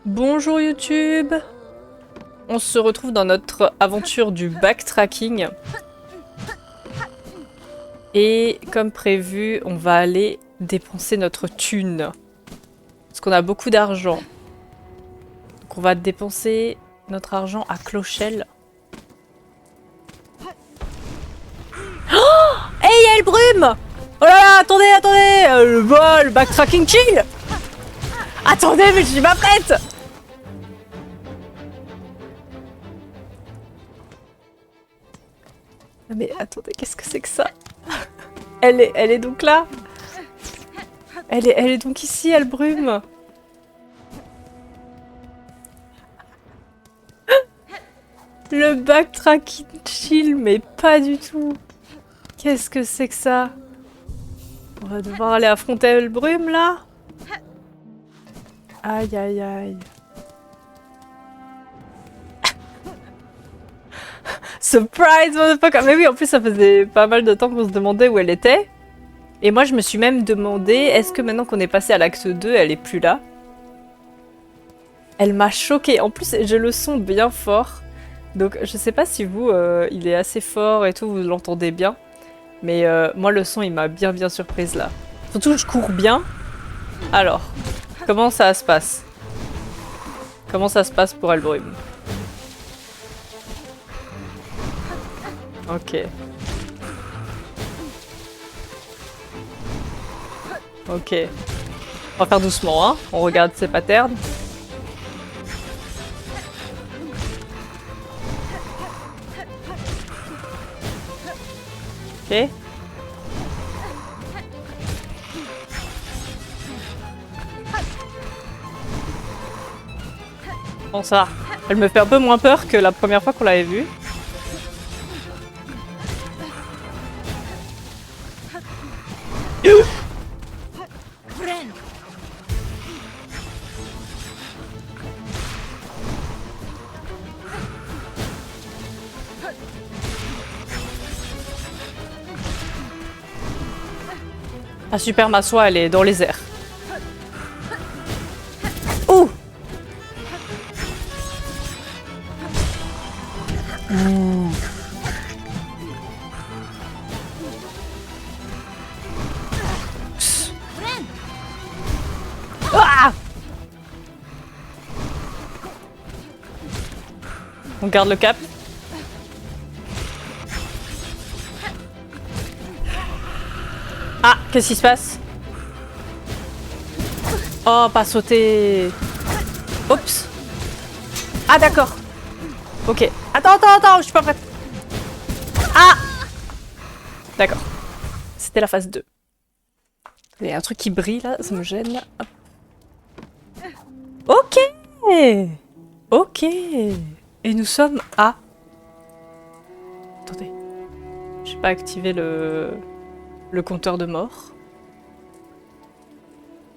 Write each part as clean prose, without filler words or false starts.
Bonjour YouTube. On se retrouve dans notre aventure du backtracking. Et comme prévu, on va aller dépenser notre thune. Parce qu'on a beaucoup d'argent. Donc on va dépenser notre argent à Clochelle. Oh, hey, il y a le brume! Oh là là, attendez! Le vol, backtracking chill! Attendez, mais je suis pas prête! Mais attendez, qu'est-ce que c'est que ça? Elle est donc là? Elle est donc ici, elle brume. Le backtracking chill, mais pas du tout. Qu'est-ce que c'est que ça? On va devoir aller affronter le brume, là? Aïe, aïe, aïe. Surprise, motherfucker! Mais oui, en plus, ça faisait pas mal de temps qu'on se demandait où elle était. Et moi, je me suis même demandé, est-ce que maintenant qu'on est passé à l'acte 2, elle est plus là? Elle m'a choquée. En plus, j'ai le son bien fort. Donc, je sais pas si vous, il est assez fort et tout, vous l'entendez bien. Mais moi, le son, il m'a bien surprise, là. Surtout, je cours bien. Alors, comment ça se passe? Comment ça se passe pour elle brume? Ok. Ok. On va faire doucement, hein. On regarde ses patterns. Ok. Bon, ça va. Elle me fait un peu moins peur que la première fois qu'on l'avait vue. Ah super, ma soie, elle est dans les airs. Ouh! Ah! On garde le cap. Ah, qu'est-ce qui se passe? Oh, pas sauter. Oups. Ah, d'accord. Ok. Attends, je suis pas prête. Ah! D'accord. C'était la phase 2. Il y a un truc qui brille là, ça me gêne. Hop. Ok! Ok! Et nous sommes à... Attendez. Je vais pas activer le compteur de mort.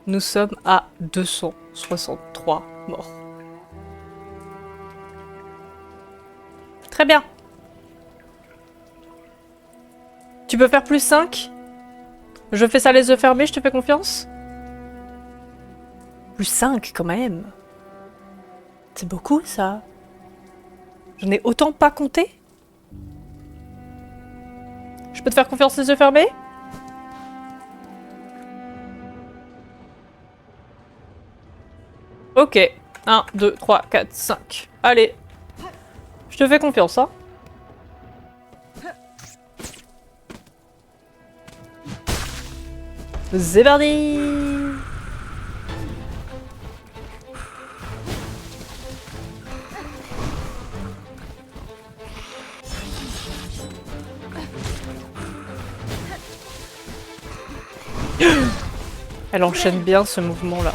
Nous sommes à 263 morts. Très bien. Tu peux faire plus 5? Je fais ça les yeux fermés, je te fais confiance? Plus 5 quand même. C'est beaucoup ça. Je n'ai autant pas compté. Je peux te faire confiance les yeux fermés? Ok. 1, 2, 3, 4, 5. Allez. Je te fais confiance, hein. C'est parti. Elle enchaîne bien ce mouvement-là.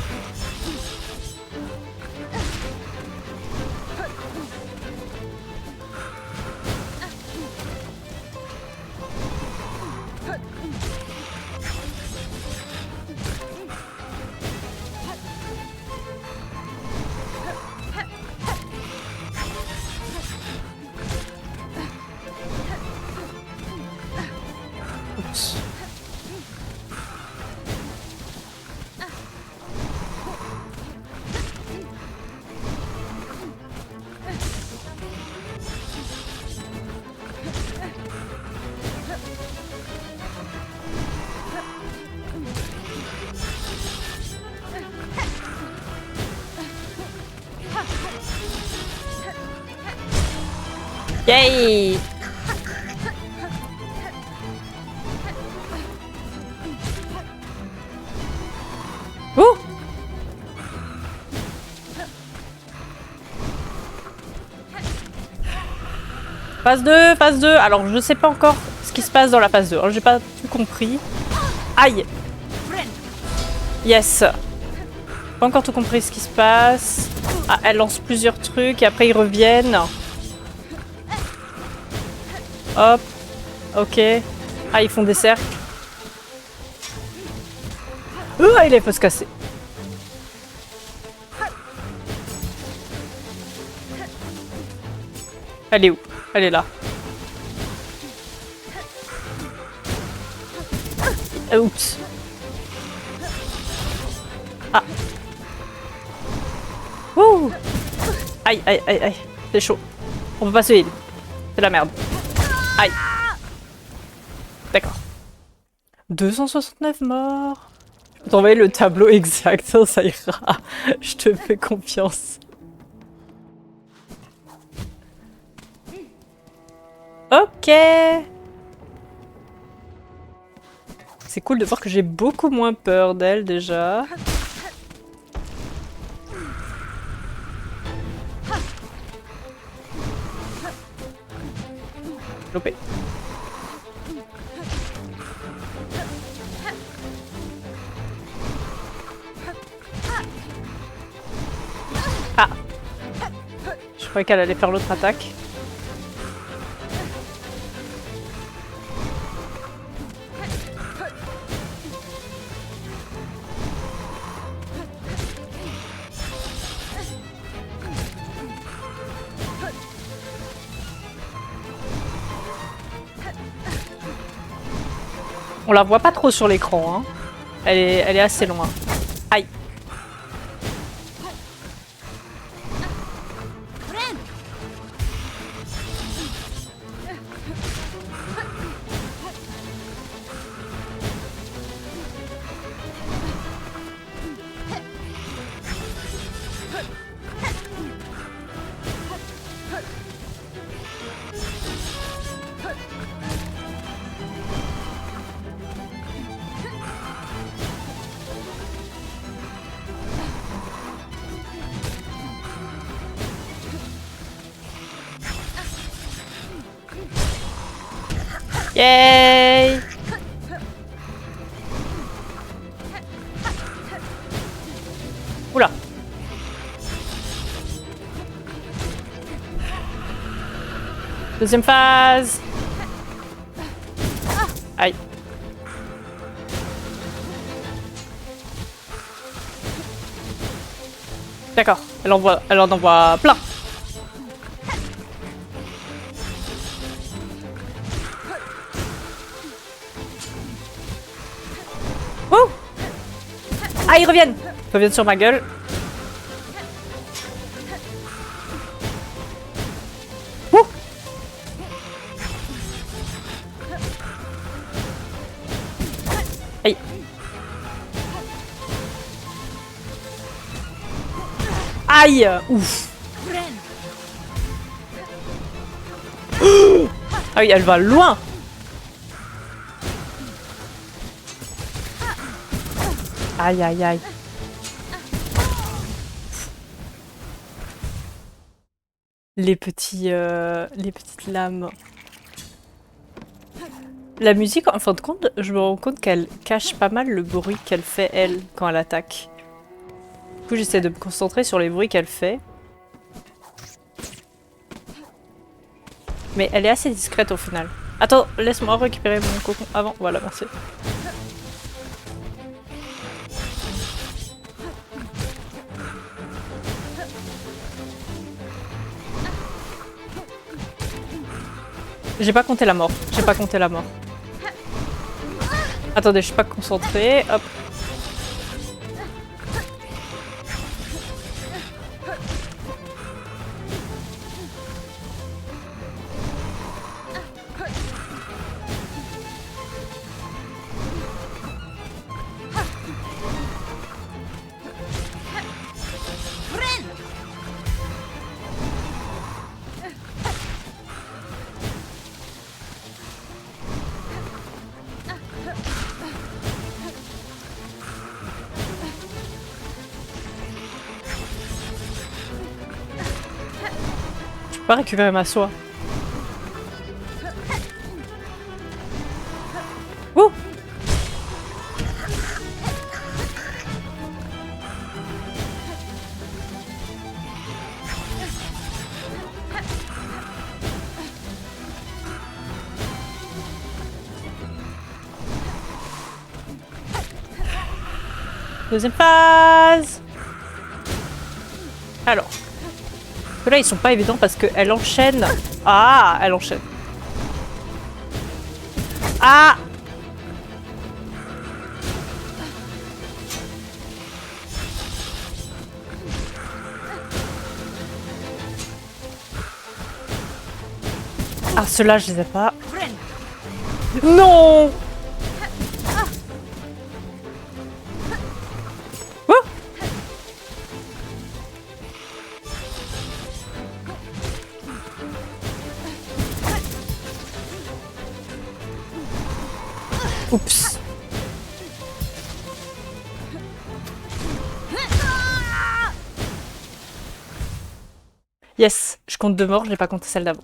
Oups. Yay! Ouh! Phase 2, phase 2. Alors, je sais pas encore ce qui se passe dans la phase 2. J'ai pas tout compris. Aïe! Yes! Pas encore tout compris ce qui se passe. Ah, elle lance plusieurs trucs et après ils reviennent. Hop. Ok. Ah, ils font des cercles. Il est faut se casser. Elle est où? Elle est là. Oups. Ah. Ouh. Aïe, aïe, aïe, aïe. C'est chaud. On peut pas se heal. C'est la merde. Aïe. D'accord. 269 morts. Je vais t'envoyer le tableau exact, ça ira. Je te fais confiance. Ok. C'est cool de voir que j'ai beaucoup moins peur d'elle déjà. Loupé. Ah. Je croyais qu'elle allait faire l'autre attaque. On la voit pas trop sur l'écran, hein. Elle est assez loin. Aïe. Yay! Oula. Deuxième phase. Aïe. D'accord, elle en envoie plein. Oh! Ah, ils reviennent! Ils reviennent sur ma gueule. Ouh! Aïe. Aïe! Ouf! Ah oui, elle va loin! Aïe, aïe, aïe. Les petites lames. La musique, en fin de compte, je me rends compte qu'elle cache pas mal le bruit qu'elle fait, elle, quand elle attaque. Du coup, j'essaie de me concentrer sur les bruits qu'elle fait. Mais elle est assez discrète au final. Attends, laisse-moi récupérer mon cocon avant. Voilà, merci. J'ai pas compté la mort. J'ai pas compté la mort. Attendez, je suis pas concentrée. Hop. pas récupérer ma soie. Ouh! Deuxième phase. Alors. Là, ils sont pas évidents parce qu'elle enchaîne. Ah, elle enchaîne. Ah! Ah, ceux-là, je les ai pas. Non! Oh! Oups. Yes, je compte 2 morts, je n'ai pas compté celle d'avant.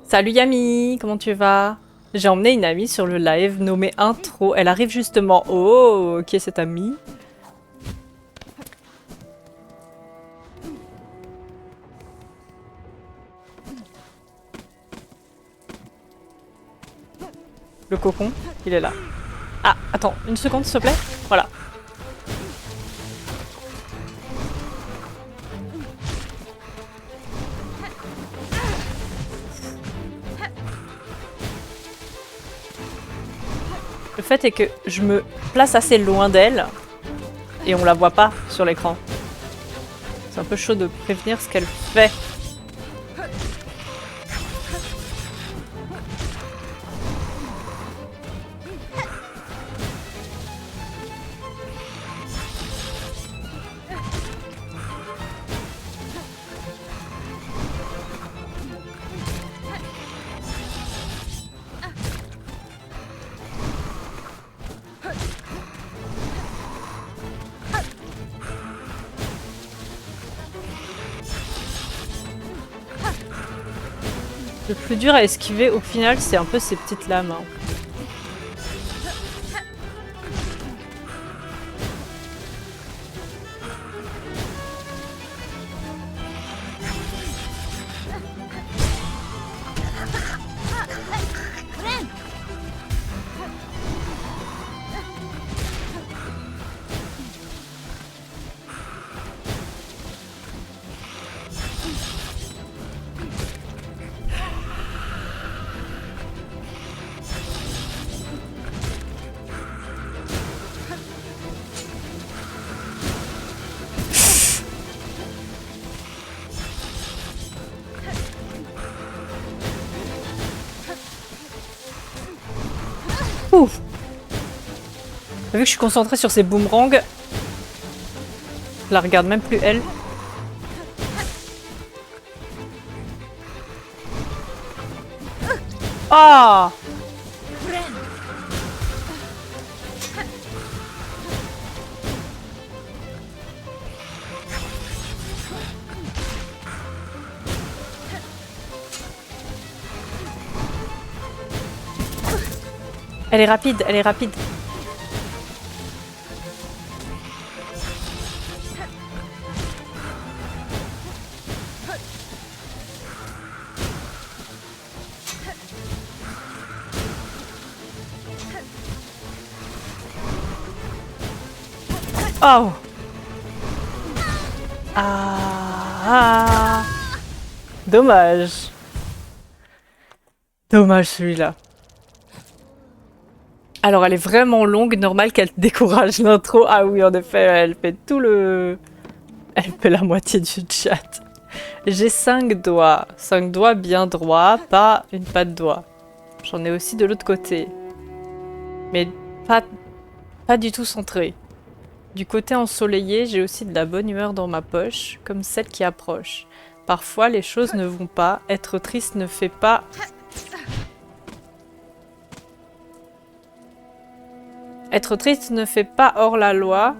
Salut Yami, comment tu vas? J'ai emmené une amie sur le live nommée Intro. Elle arrive justement. Oh, qui est cette amie? Le cocon, il est là. Ah, attends, une seconde s'il te plaît. Voilà. Le fait est que je me place assez loin d'elle et on la voit pas sur l'écran. C'est un peu chaud de prévenir ce qu'elle fait. Le plus dur à esquiver au final, c'est un peu ces petites lames. Hein. Ouf. Vu que je suis concentrée sur ces boomerangs, je la regarde même plus elle. Ah! Elle est rapide, elle est rapide. Oh! Ah! Dommage. Dommage celui-là. Alors elle est vraiment longue, normal qu'elle décourage l'intro. Ah oui, en effet, elle fait tout le... Elle fait la moitié du chat. J'ai 5 doigts. 5 doigts bien droits, pas une patte doigt. J'en ai aussi de l'autre côté. Mais pas du tout centré. Du côté ensoleillé, j'ai aussi de la bonne humeur dans ma poche, comme celle qui approche. Parfois, les choses ne vont pas. Être triste ne fait pas... Être triste ne fait pas hors la loi.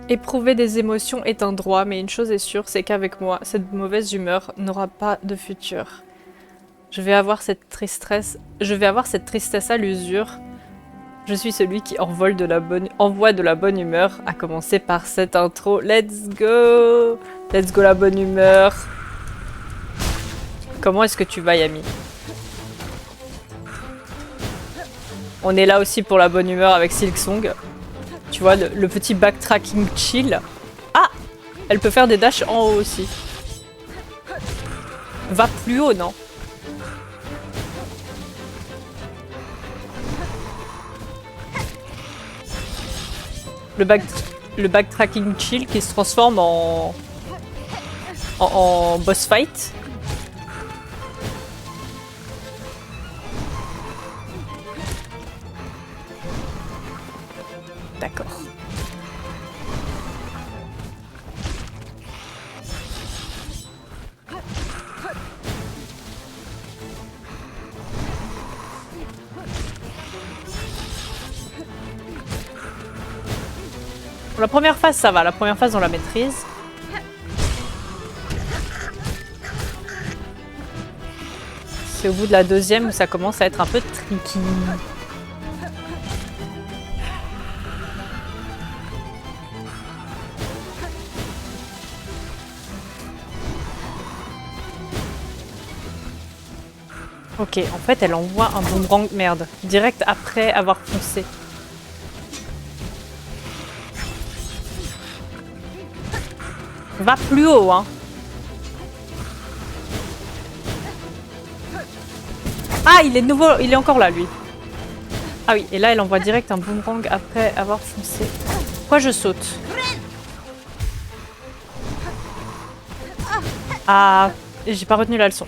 Éprouver des émotions est un droit, mais une chose est sûre, c'est qu'avec moi, cette mauvaise humeur n'aura pas de futur. Je vais avoir cette tristesse à l'usure. Je suis celui qui envoie de la bonne humeur, à commencer par cette intro. Let's go! Let's go la bonne humeur. Comment est-ce que tu vas, Yami? On est là aussi pour la bonne humeur avec Silksong. Tu vois, le petit backtracking chill. Ah! Elle peut faire des dashs en haut aussi. Va plus haut, non? Le backtracking chill qui se transforme en boss fight. D'accord. La première phase, ça va. La première phase, on la maîtrise. C'est au bout de la deuxième où ça commence à être un peu tricky. Ok, en fait, elle envoie un boomerang, merde, direct après avoir foncé. Va plus haut, hein. Ah, il est nouveau, il est encore là, lui. Ah oui, et là, elle envoie direct un boomerang après avoir foncé. Pourquoi je saute? Ah, j'ai pas retenu la leçon.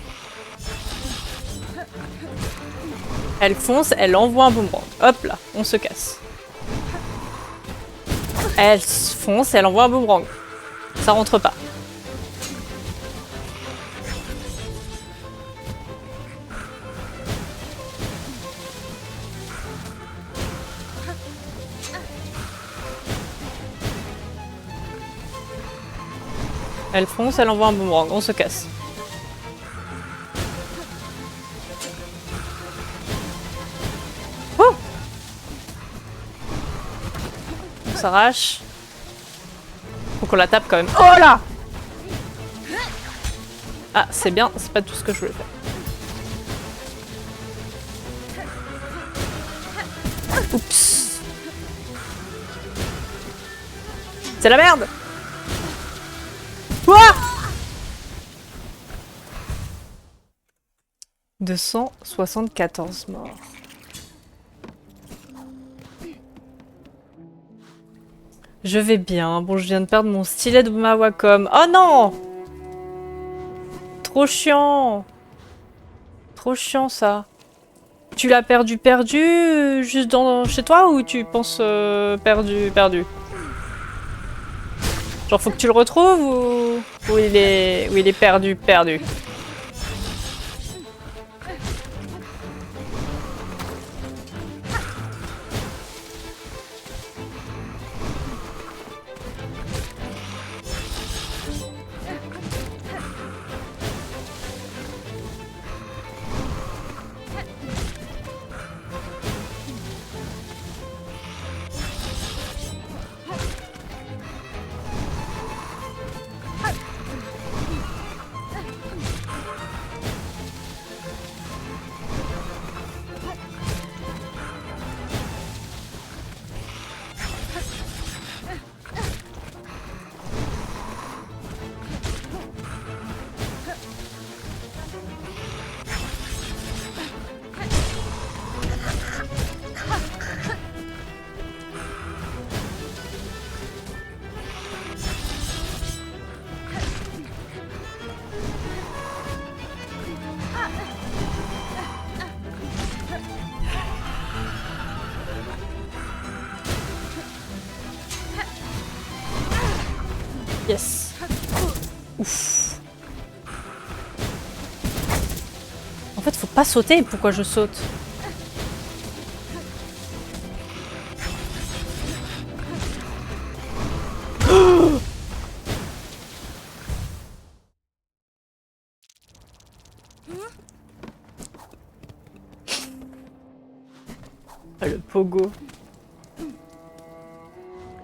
Elle fonce, elle envoie un boomerang. Hop là, on se casse. Elle fonce, elle envoie un boomerang. Ça rentre pas. Elle fonce, elle envoie un boomerang. On se casse. Oh! On s'arrache. Faut qu'on la tape quand même. Oh là! Ah, c'est bien, c'est pas tout ce que je voulais faire. Oups. C'est la merde! Ouah! 274 morts. Je vais bien. Bon, je viens de perdre mon stylet de ma Wacom. Oh non! Trop chiant! Trop chiant, ça. Tu l'as perdu juste chez toi ou tu penses perdu? Genre, faut que tu le retrouves ou il est perdu? Yes. Ouf. En fait, faut pas sauter. Pourquoi je saute? Ah, le pogo.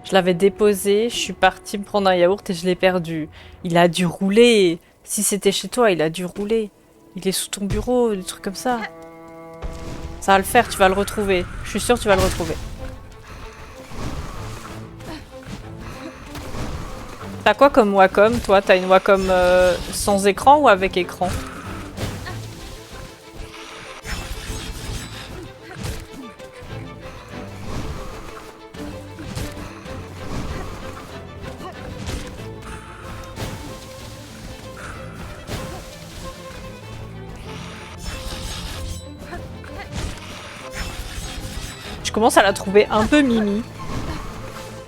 Je l'avais déposé, je suis partie me prendre un yaourt et je l'ai perdu. Il a dû rouler. Si c'était chez toi, il a dû rouler. Il est sous ton bureau, des trucs comme ça. Ça va le faire, tu vas le retrouver. Je suis sûre que tu vas le retrouver. T'as quoi comme Wacom, toi? T'as une Wacom sans écran ou avec écran? Je commence à la trouver un peu mimi.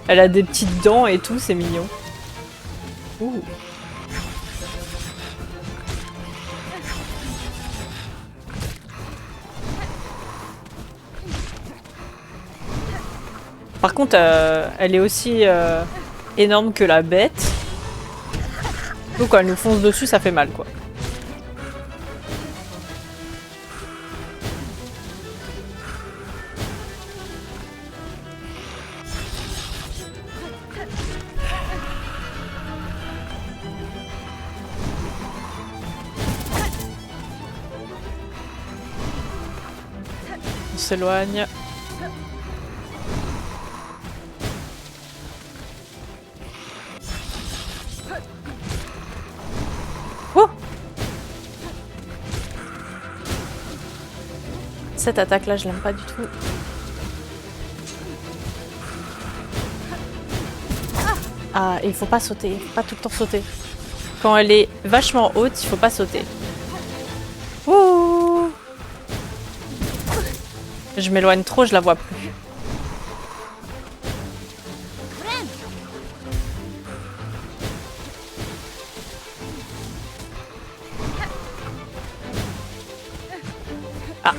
Elle a des petites dents et tout, c'est mignon. Ouh. Par contre, elle est aussi énorme que la bête. Donc quand elle nous fonce dessus, ça fait mal, quoi. On s'éloigne. Oh! Cette attaque-là, je l'aime pas du tout. Ah, il faut pas sauter, il faut pas tout le temps sauter. Quand elle est vachement haute, il faut pas sauter. Ouh! Je m'éloigne trop, je la vois plus. Ah.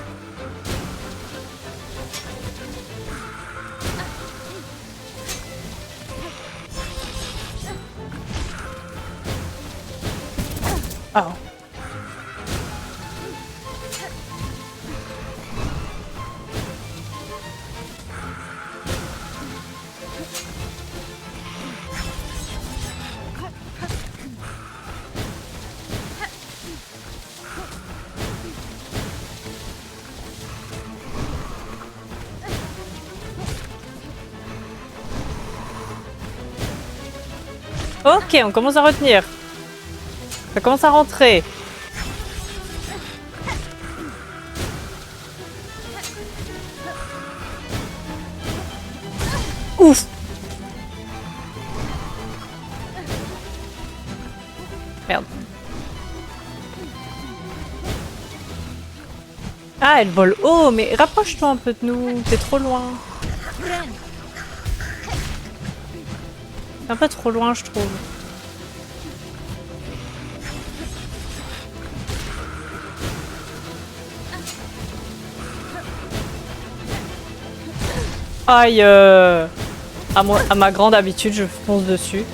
Oh. Ok, on commence à retenir. Ça commence à rentrer. Ouf! Merde. Ah, elle vole haut, mais rapproche-toi un peu de nous. T'es trop loin. C'est un peu trop loin, je trouve. Aïe! À ma grande habitude, je fonce dessus.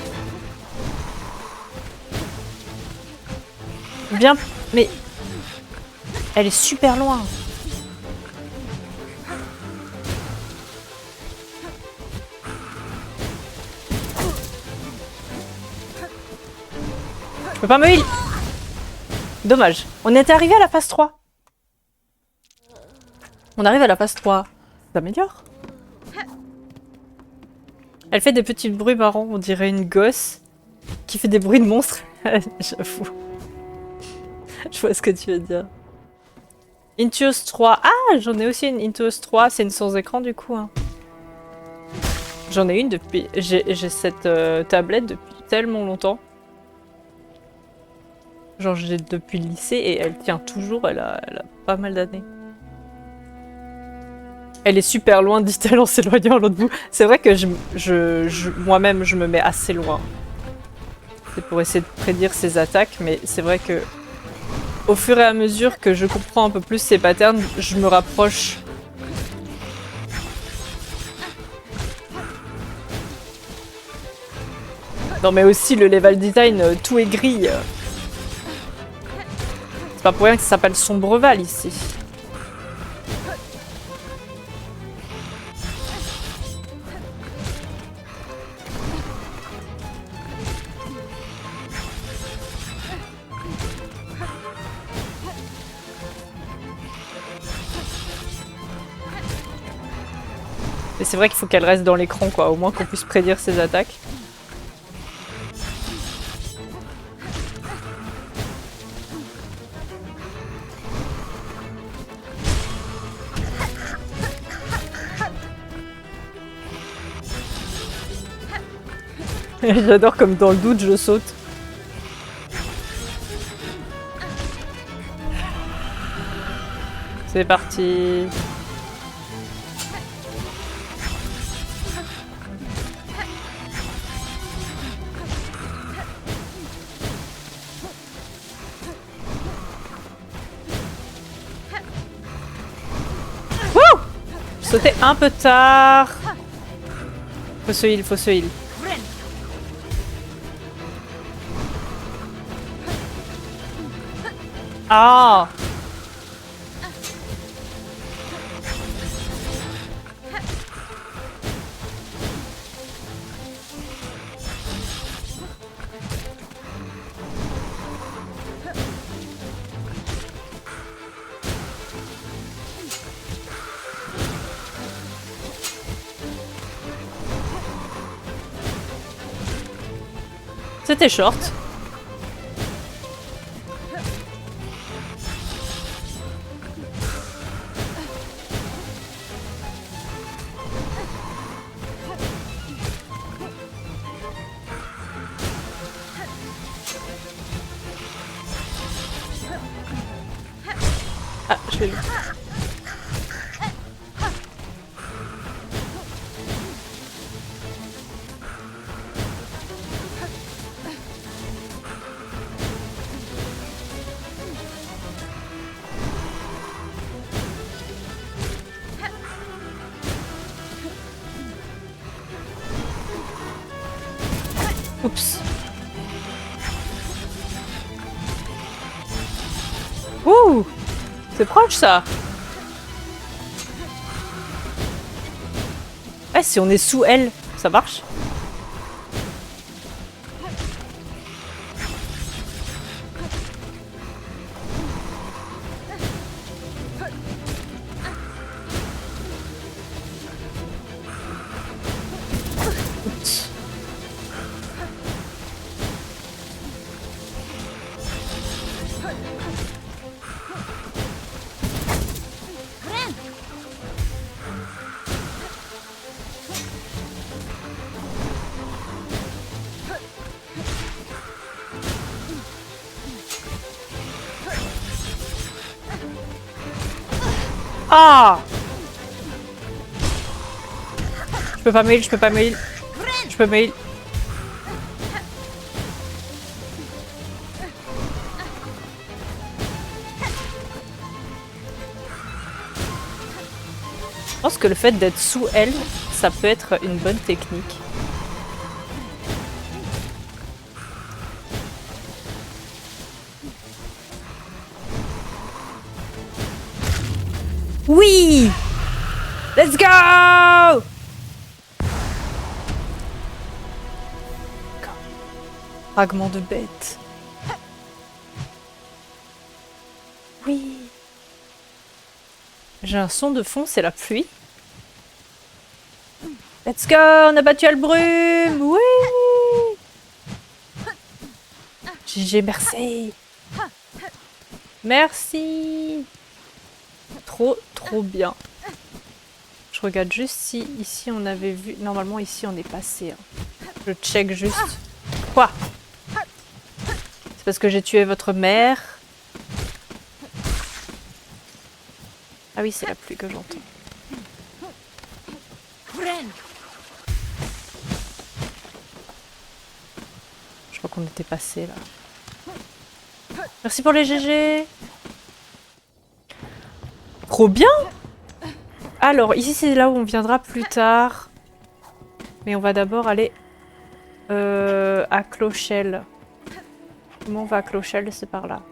Bien, mais elle est super loin. Je peux pas me heal. Dommage. On était arrivé à la phase 3. On arrive à la phase 3. Ça s'améliore. Elle fait des petits bruits marrants, on dirait une gosse qui fait des bruits de monstre. J'avoue. Je vois ce que tu veux dire. Intuos 3. Ah, j'en ai aussi une Intuos 3. C'est une sans écran du coup. Hein. J'en ai une depuis... J'ai cette tablette depuis tellement longtemps. Genre, j'ai depuis le lycée et elle tient toujours. Elle a pas mal d'années. Elle est super loin, dit-elle en s'éloignant à l'autre bout. C'est vrai que moi-même, je me mets assez loin. C'est pour essayer de prédire ses attaques, mais c'est vrai que au fur et à mesure que je comprends un peu plus ses patterns, je me rapproche. Non mais aussi le level design, tout est gris. C'est pas pour rien que ça s'appelle Sombreval ici. c'est vrai qu'il faut qu'elle reste dans l'écran, quoi, au moins qu'on puisse prédire ses attaques. J'adore comme dans le doute, je saute. C'est parti. Wouh! J'ai sauté un peu tard. Faut se heal, faut se heal. Ah! C'était short. Ah, je l'ai lu. Oups. Ouh! C'est proche ça! Ah, si on est sous elle, ça marche? Oups. Ah! Je peux pas mail, je peux pas mail. Je peux mail. Je pense que le fait d'être sous elle, ça peut être une bonne technique. Oui! Let's go! Fragment de bête. Oui. J'ai un son de fond, c'est la pluie. Let's go! On a battu Albrume! Oui! GG, merci! Merci! Trop bien. Je regarde juste si ici on avait vu... Normalement ici on est passé. Hein. Je check juste. Quoi? C'est parce que j'ai tué votre mère? Ah oui, c'est la pluie que j'entends. Je crois qu'on était passé là. Merci pour les GG! Trop bien! Alors, ici c'est là où on viendra plus tard. Mais on va d'abord aller à Clochelle. Comment on va à Clochelle? C'est par là.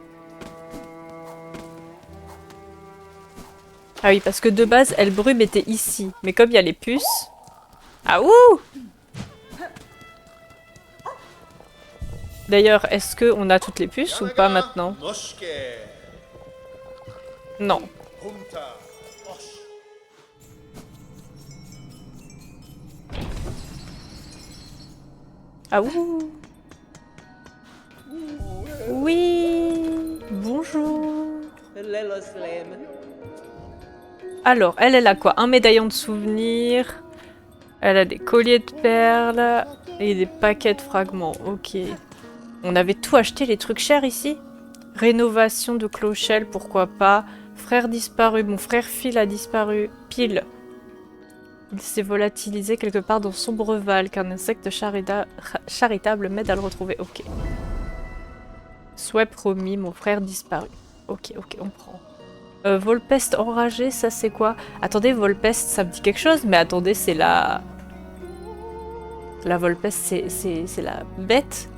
Ah oui, parce que de base, Helbrum était ici. Mais comme il y a les puces... Ah ouh! D'ailleurs, est-ce qu'on a toutes les puces ou pas maintenant? Non. Ah ouh. Oui. Bonjour. Alors, elle a quoi? Un médaillon de souvenir. Elle a des colliers de perles. Et des paquets de fragments. Ok. On avait tout acheté, les trucs chers ici. Rénovation de clochelle, pourquoi pas. Frère disparu. Mon frère Phil a disparu. Pile. Il s'est volatilisé quelque part dans sombre val, qu'un insecte charitable m'aide à le retrouver. Ok. Souhait promis, mon frère disparu. Ok, on prend. Volpeste enragé, ça c'est quoi? Attendez, Volpeste, ça me dit quelque chose, mais attendez, c'est la... La Volpeste, c'est la bête?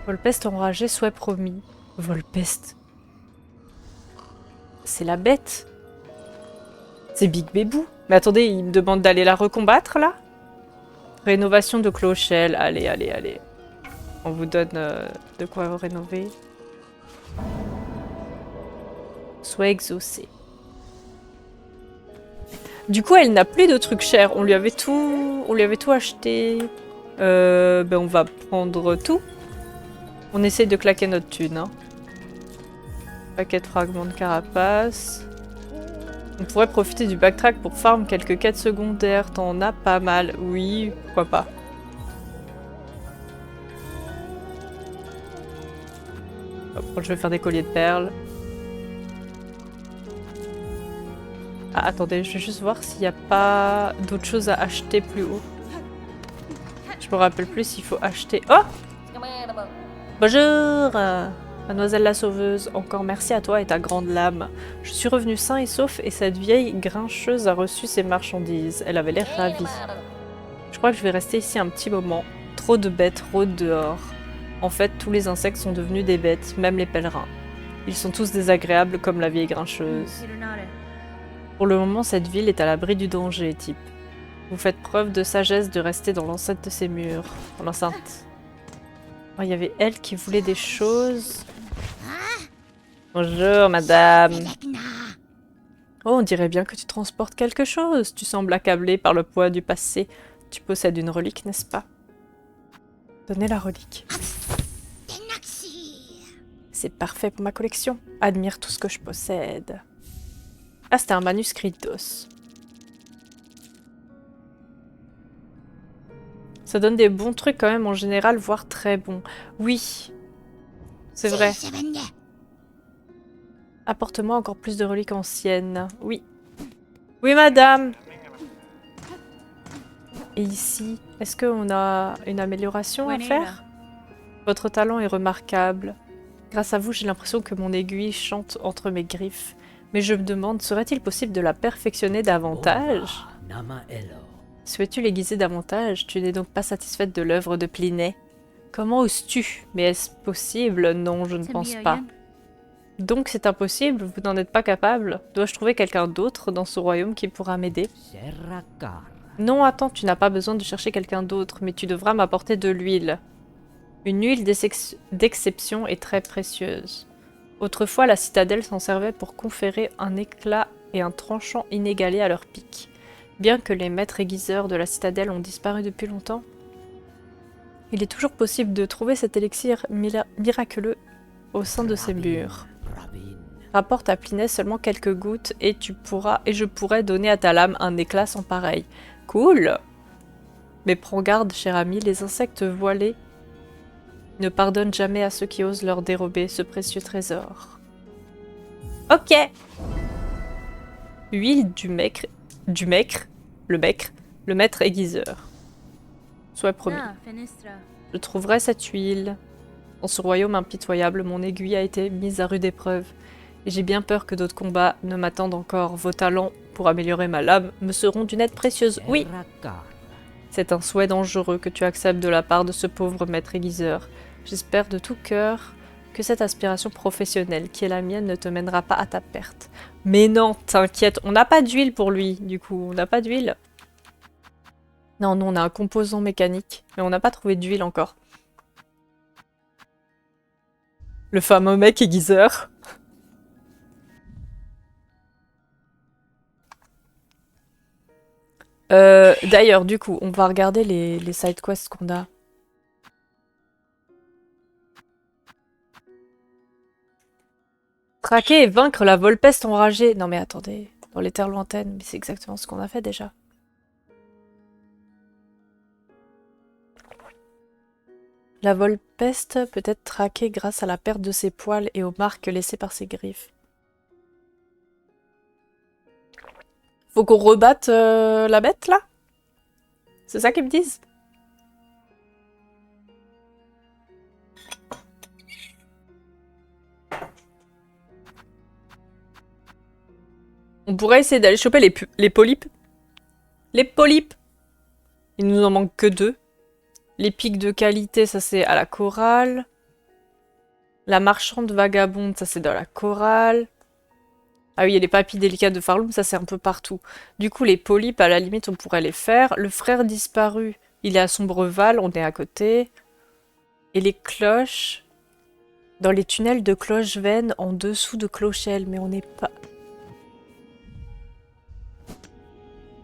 Volpeste enragé, souhait promis. Volpeste. C'est la bête? C'est Big Bébou. Mais attendez, il me demande d'aller la recombattre, là? Rénovation de clochelle. Allez. On vous donne de quoi rénover. Soit exaucé. Du coup, elle n'a plus de trucs chers. On lui avait tout acheté. Ben on va prendre tout. On essaye de claquer notre thune. Hein. Paquet de fragments de carapace. On pourrait profiter du backtrack pour farm quelques quêtes secondaires. T'en as pas mal. Oui, pourquoi pas. Hop, je vais faire des colliers de perles. Ah, attendez, je vais juste voir s'il n'y a pas d'autres choses à acheter plus haut. Je me rappelle plus s'il faut acheter... Oh! Bonjour! Mademoiselle la Sauveuse, encore merci à toi et ta grande lame. Je suis revenue sain et sauf et cette vieille grincheuse a reçu ses marchandises. Elle avait l'air ravie. Je crois que je vais rester ici un petit moment. Trop de bêtes rôdent dehors. En fait, tous les insectes sont devenus des bêtes, même les pèlerins. Ils sont tous désagréables comme la vieille grincheuse. Pour le moment, cette ville est à l'abri du danger, type. Vous faites preuve de sagesse de rester dans l'enceinte de ces murs. Dans l'enceinte. Oh, il y avait elle qui voulait des choses. Bonjour, madame. Oh, on dirait bien que tu transportes quelque chose. Tu sembles accablé par le poids du passé. Tu possèdes une relique, n'est-ce pas? Donnez la relique. C'est parfait pour ma collection. Admire tout ce que je possède. Ah, c'était un manuscrit d'os. Ça donne des bons trucs quand même en général, voire très bons. Oui, c'est vrai. Apporte-moi encore plus de reliques anciennes. Oui. Oui, madame. Et ici, est-ce qu'on a une amélioration à faire? Votre talent est remarquable. Grâce à vous, j'ai l'impression que mon aiguille chante entre mes griffes. Mais je me demande, serait-il possible de la perfectionner davantage? Souhaites-tu l'aiguiser davantage? Tu n'es donc pas satisfaite de l'œuvre de Plinet? Comment oses-tu? Mais est-ce possible? Non, je ne pense pas. Donc c'est impossible? Vous n'en êtes pas capable? Dois-je trouver quelqu'un d'autre dans ce royaume qui pourra m'aider? Non, attends, tu n'as pas besoin de chercher quelqu'un d'autre, mais tu devras m'apporter de l'huile. Une huile d'exception et très précieuse. Autrefois, la citadelle s'en servait pour conférer un éclat et un tranchant inégalé à leur pic. Bien que les maîtres aiguiseurs de la citadelle ont disparu depuis longtemps, il est toujours possible de trouver cet élixir miraculeux au sein de ces murs. Rapporte à Plinet seulement quelques gouttes et je pourrai donner à ta lame un éclat sans pareil. Cool! Mais prends garde, cher ami, les insectes voilés ne pardonnent jamais à ceux qui osent leur dérober ce précieux trésor. Ok! Huile le maître aiguiseur. Sois promis. Je trouverai cette huile. Dans ce royaume impitoyable, mon aiguille a été mise à rude épreuve. Et j'ai bien peur que d'autres combats ne m'attendent encore. Vos talents pour améliorer ma lame me seront d'une aide précieuse. Oui! C'est un souhait dangereux que tu acceptes de la part de ce pauvre maître aiguiseur. J'espère de tout cœur que cette aspiration professionnelle qui est la mienne ne te mènera pas à ta perte. Mais non, t'inquiète, on n'a pas d'huile pour lui, du coup, on n'a pas d'huile. Non, on a un composant mécanique, mais on n'a pas trouvé d'huile encore. Le fameux mec aiguiseur. D'ailleurs, du coup, on va regarder les side quests qu'on a. Traquer et vaincre la Volpeste enragée. Non mais attendez, dans les terres lointaines, mais c'est exactement ce qu'on a fait déjà. La Volpeste peut être traquée grâce à la perte de ses poils et aux marques laissées par ses griffes. Faut qu'on rebatte la bête là? C'est ça qu'ils me disent? On pourrait essayer d'aller choper les polypes. Les polypes! Il nous en manque que 2. Les pics de qualité, ça c'est à la chorale. La marchande vagabonde, ça c'est dans la chorale. Ah oui, il y a les papilles délicates de Farloum, ça c'est un peu partout. Du coup, les polypes, à la limite, on pourrait les faire. Le frère disparu, il est à Sombreval, on est à côté. Et les cloches... Dans les tunnels de Clocheven, en dessous de Clochelle, mais on n'est pas...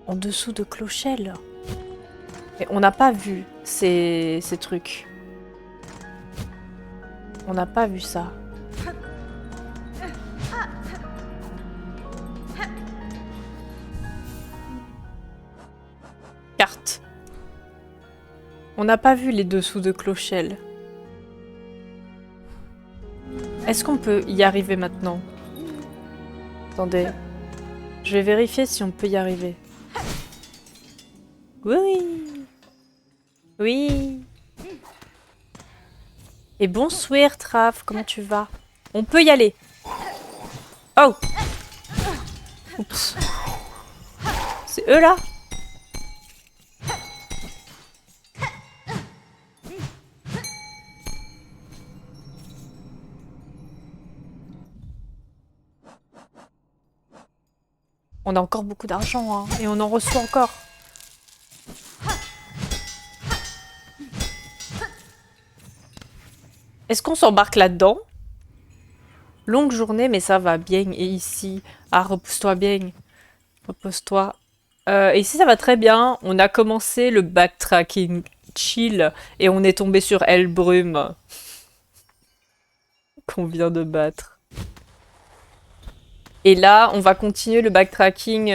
En dessous de Clochelle. Mais on n'a pas vu ces trucs. On n'a pas vu ça. Carte. On n'a pas vu les dessous de Clochelle. Est-ce qu'on peut y arriver maintenant? Attendez. Je vais vérifier si on peut y arriver. Oui. Oui. Et bonsoir, Traf. Comment tu vas? On peut y aller. Oh. Oups. C'est eux, là? On a encore beaucoup d'argent, hein, et on en reçoit encore. Est-ce qu'on s'embarque là-dedans? Longue journée, mais ça va bien. Et ici... Ah, repose-toi bien. Repose-toi. Et ici, ça va très bien. On a commencé le backtracking chill, et on est tombé sur Elbrum. Qu'on vient de battre. Et là, on va continuer le backtracking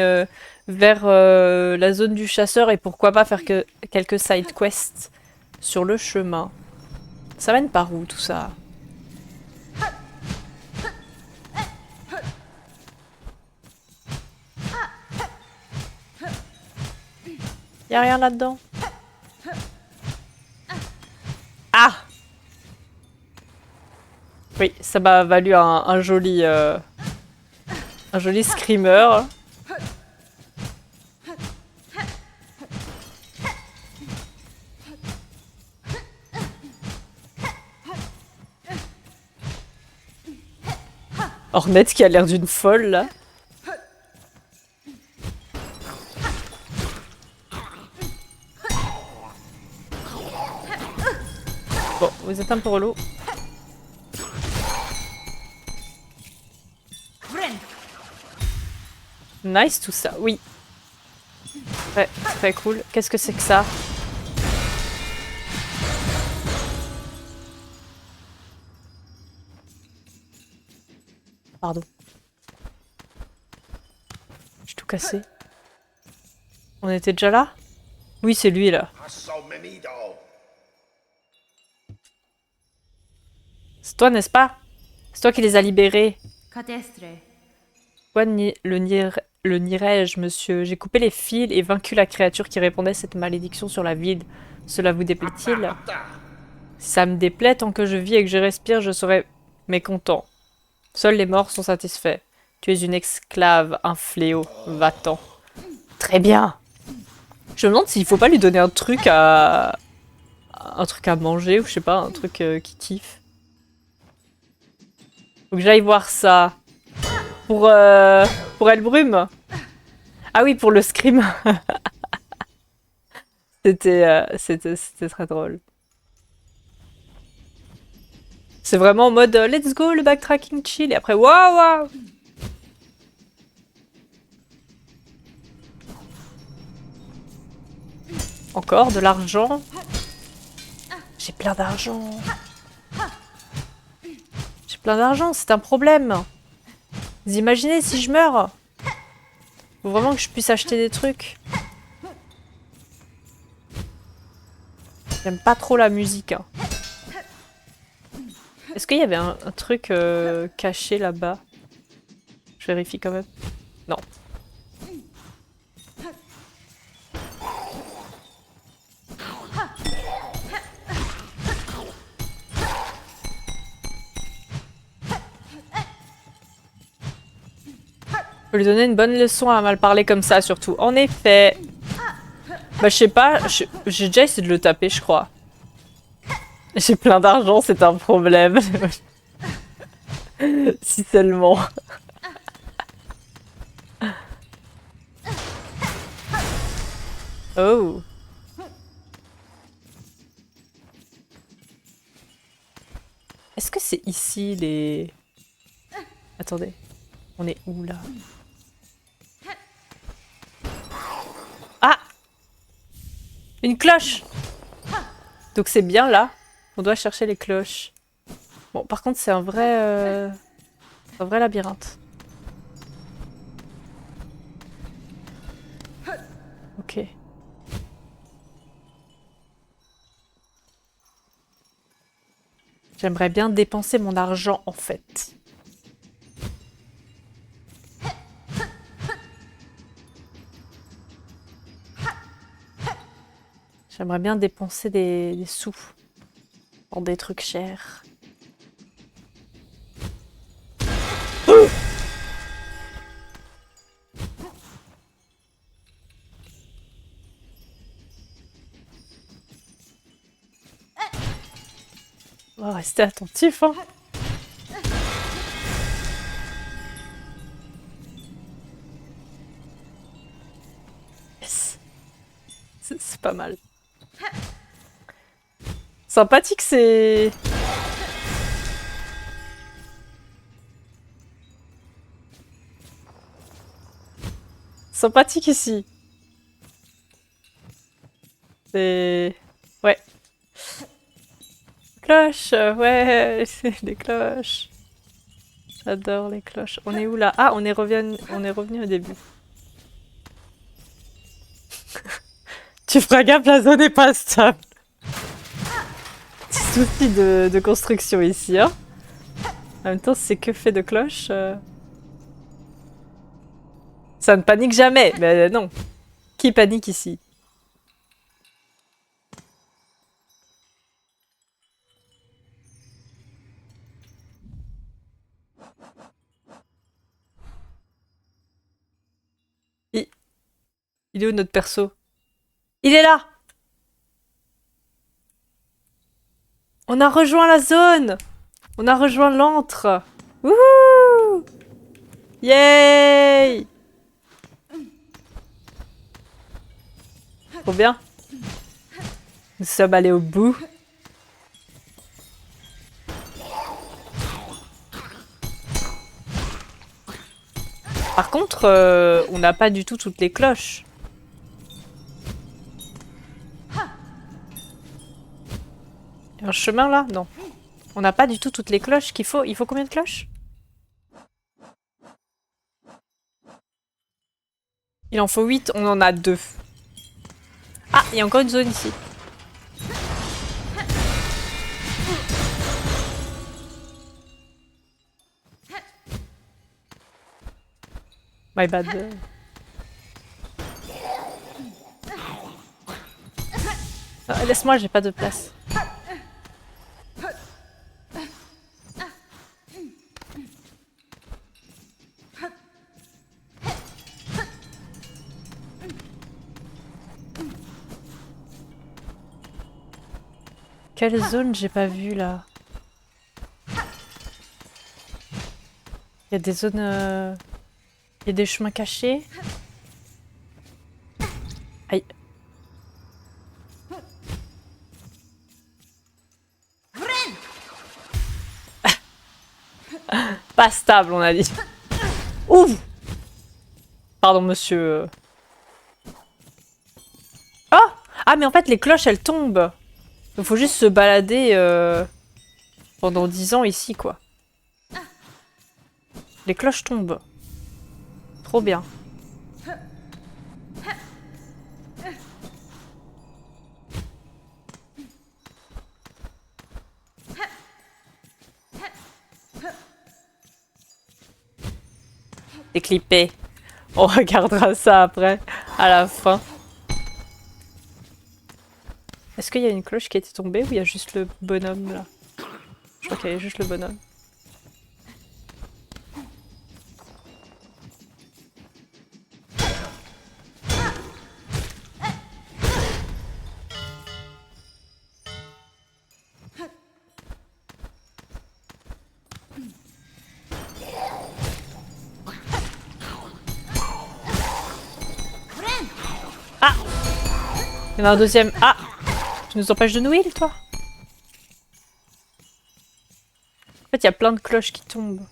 vers la zone du chasseur et pourquoi pas faire quelques side quests sur le chemin. Ça mène par où tout ça? Y a rien là-dedans? Ah! Oui, ça m'a valu un joli screamer. Ornette qui a l'air d'une folle là. Bon, vous êtes un peu relou. Nice tout ça, oui. Ouais, très cool. Qu'est-ce que c'est que ça? Pardon. J'ai tout cassé. On était déjà là? Oui, c'est lui là. C'est toi, n'est-ce pas? C'est toi qui les as libérés. Quoi le nierais-je, monsieur? J'ai coupé les fils et vaincu la créature qui répandait cette malédiction sur la ville. Cela vous déplaît-il? Si ça me déplaît, tant que je vis et que je respire, je serai mécontent. Seuls les morts sont satisfaits. Tu es une esclave, un fléau. Va-t'en. Très bien. Je me demande s'il faut pas lui donner un truc à manger ou je sais pas, un truc qui kiffe. Faut que j'aille voir ça. Pour Elbrum. Ah oui, pour le scream. C'était très drôle. C'est vraiment en mode let's go le backtracking chill et après waouh waouh. Encore de l'argent. J'ai plein d'argent. J'ai plein d'argent, c'est un problème. Vous imaginez si je meurs? Faut vraiment que je puisse acheter des trucs. J'aime pas trop la musique. Hein. Est-ce qu'il y avait un truc caché là-bas? Je vérifie quand même. Non. Faut lui donner une bonne leçon à mal parler comme ça, surtout. En effet. Bah, je sais pas, j'ai déjà essayé de le taper, je crois. J'ai plein d'argent, c'est un problème. Si seulement. Oh. Est-ce que c'est ici les... Attendez. On est où là? Ah! Une cloche! Donc c'est bien là. On doit chercher les cloches. Bon, par contre, c'est un vrai labyrinthe. Ok. J'aimerais bien dépenser mon argent, en fait. J'aimerais bien dépenser des sous pour des trucs chers. On va rester attentif, hein. Yes. C'est pas mal. Sympathique, c'est... Sympathique ici. C'est... Ouais. Cloches, ouais, c'est des cloches. J'adore les cloches. On est où là? Ah, on est revenu au début. Tu feras gaffe, la zone est pas stable. Petit souci de construction ici, hein. En même temps, c'est que fait de cloches. Ça ne panique jamais, mais non. Qui panique ici? Il est où notre perso? Il est là! On a rejoint la zone! On a rejoint l'antre! Wouhou! Yay! Trop bien. Nous sommes allés au bout. Par contre, on n'a pas du tout toutes les cloches. Il y a un chemin là? Non. On n'a pas du tout toutes les cloches qu'il faut. Il faut combien de cloches? Il en faut 8, on en a 2. Ah, il y a encore une zone ici. My bad. Ah, laisse-moi, j'ai pas de place. Quelle zone j'ai pas vue là? Il y a des zones... Il y a des chemins cachés. Aïe. Pas stable, on a dit. Ouf! Pardon, monsieur. Ah! Ah, mais en fait, les cloches, elles tombent. Il faut juste se balader pendant 10 ans ici, quoi. Les cloches tombent. Trop bien. Déclippé. On regardera ça après, à la fin. Est-ce qu'il y a une cloche qui était tombée ou il y a juste le bonhomme là? Je crois qu'il y avait juste le bonhomme. Ah! Il y en a un deuxième. Ah! Tu nous empêches de nous heal, toi? En fait, il y a plein de cloches qui tombent.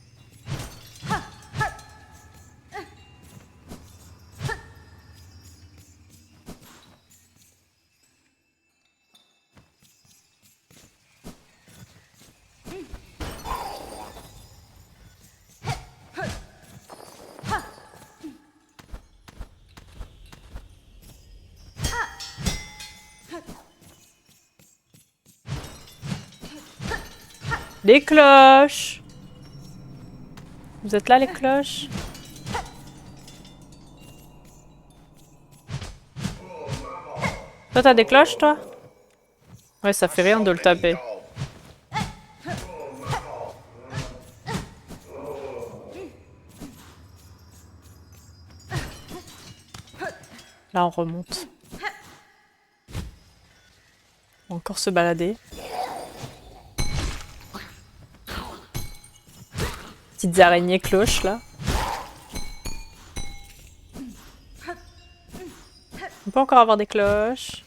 Les cloches! Vous êtes là, les cloches? Toi, t'as des cloches, toi? Ouais, ça fait rien de le taper. Là, on remonte. On va encore se balader. Petites araignées cloches, là. On peut encore avoir des cloches.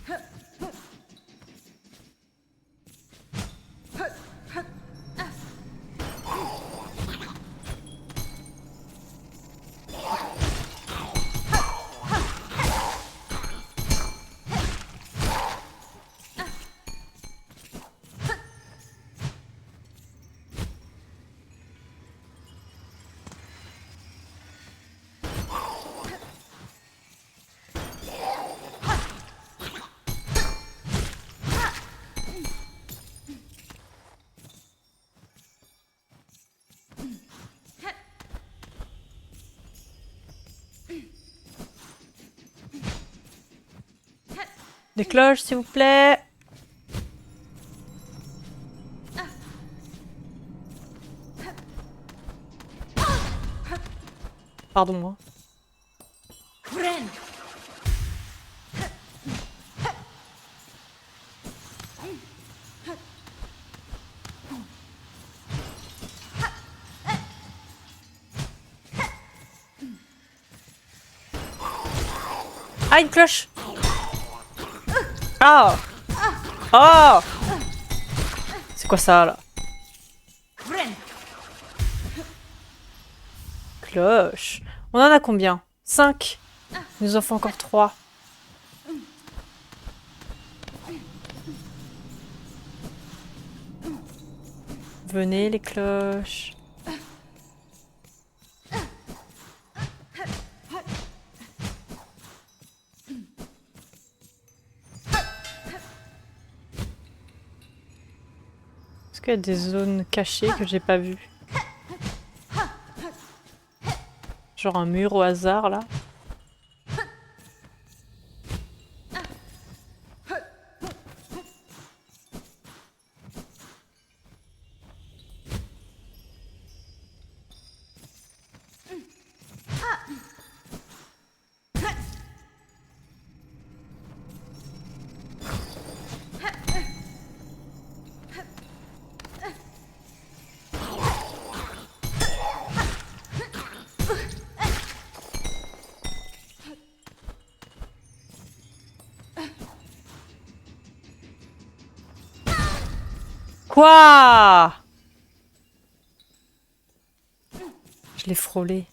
Des cloches, s'il vous plaît. Pardon-moi. Ah, une cloche! Ah! Oh! C'est quoi ça, là? Cloche. On en a combien? 5. Il nous en faut encore 3. Venez, les cloches. Est-ce qu'il y a des zones cachées que j'ai pas vues? Genre un mur au hasard, là. Quoi? Je l'ai frôlé.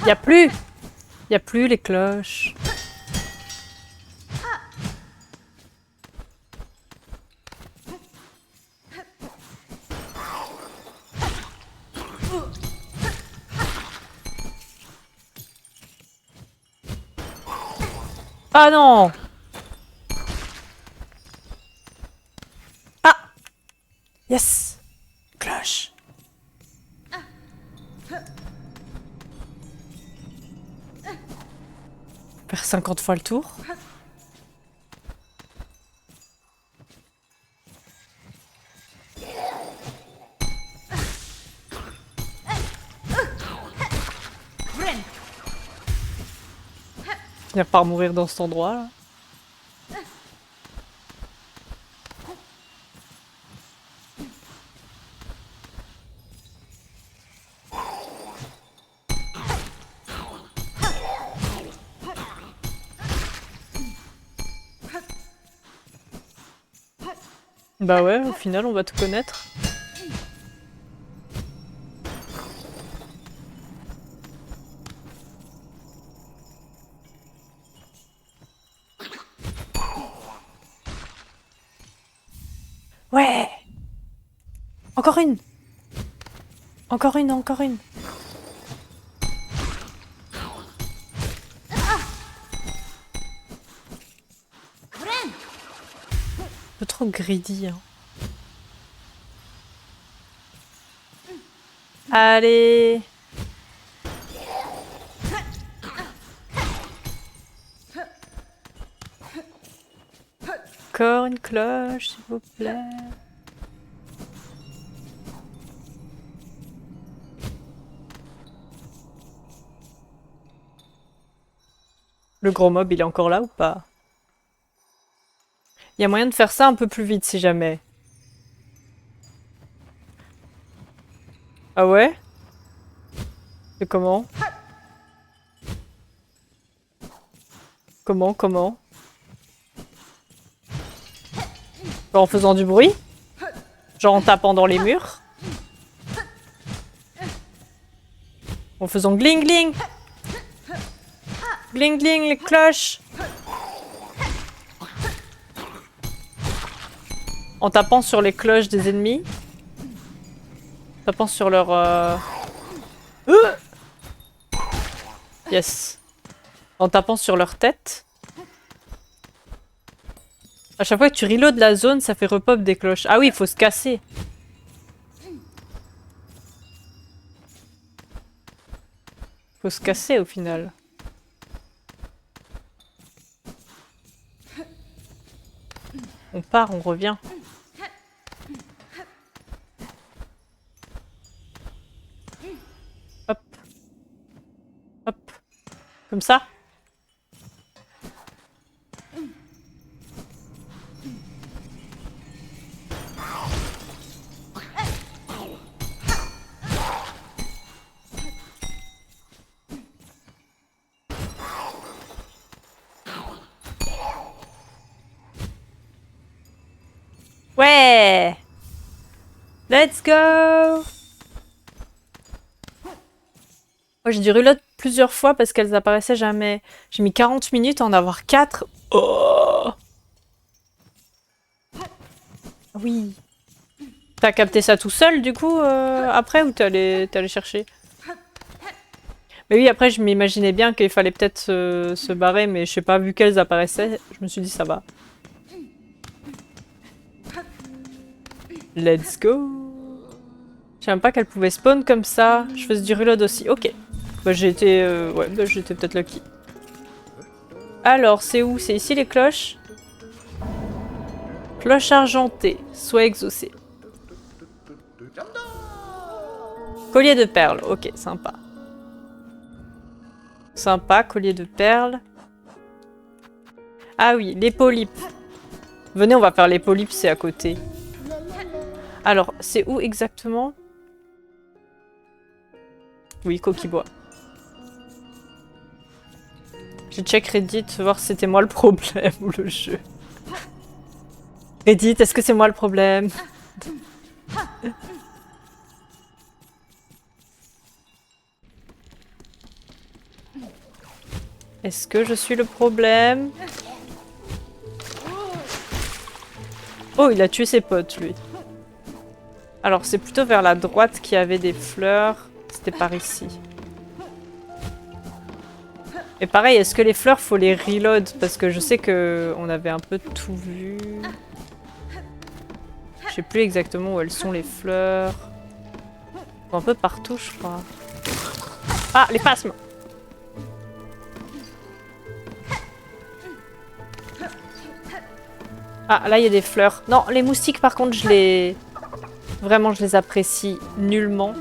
Y a plus! Y a plus les cloches. Ah non! Ah! Yes! Cloche! Faire 50 fois le tour. Finir par mourir dans cet endroit là. Bah ouais, au final on va tout connaître. Ouais! Encore une! Encore une, encore une! Un peu trop greedy, hein. Allez! Encore une cloche, s'il vous plaît. Le gros mob, il est encore là ou pas? Il y a moyen de faire ça un peu plus vite si jamais. Ah ouais? Et comment? Comment? Genre en faisant du bruit? Genre en tapant dans les murs? En faisant gling gling? Gling gling les cloches? En tapant sur les cloches des ennemis? Tapant sur leur... Yes. En tapant sur leur tête. À chaque fois que tu reloads la zone, ça fait repop des cloches. Ah oui, il faut se casser. Faut se casser au final. On part, on revient. Hop. Hop. Comme ça. Ouais! Let's go! Moi j'ai dû reload plusieurs fois parce qu'elles apparaissaient jamais. J'ai mis 40 minutes à en avoir 4. Oh! Oui. T'as capté ça tout seul du coup après ou t'es allé chercher? Mais oui, après je m'imaginais bien qu'il fallait peut-être se barrer, mais je sais pas, vu qu'elles apparaissaient, je me suis dit ça va. Let's go! Je savais même pas qu'elle pouvait spawn comme ça. Je faisais du reload aussi. Ok. Bah j'ai été... ouais, bah j'étais peut-être lucky. Alors, c'est où? C'est ici les cloches? Cloche argentée. Soit exaucée. Collier de perles. Ok, sympa. Sympa, collier de perles. Ah oui, les polypes. Venez, on va faire les polypes, c'est à côté. Alors, c'est où exactement? Oui, coquille-bois. Je check Reddit, voir si c'était moi le problème ou le jeu. Reddit, est-ce que c'est moi le problème? Est-ce que je suis le problème? Oh, il a tué ses potes, lui. Alors, c'est plutôt vers la droite qu'il y avait des fleurs. C'était par ici. Et pareil, est-ce que les fleurs, faut les reload? Parce que je sais que on avait un peu tout vu. Je sais plus exactement où elles sont, les fleurs. Elles sont un peu partout, je crois. Ah, les phasmes! Ah, là, il y a des fleurs. Non, les moustiques, par contre, je les... Vraiment, je les apprécie nullement.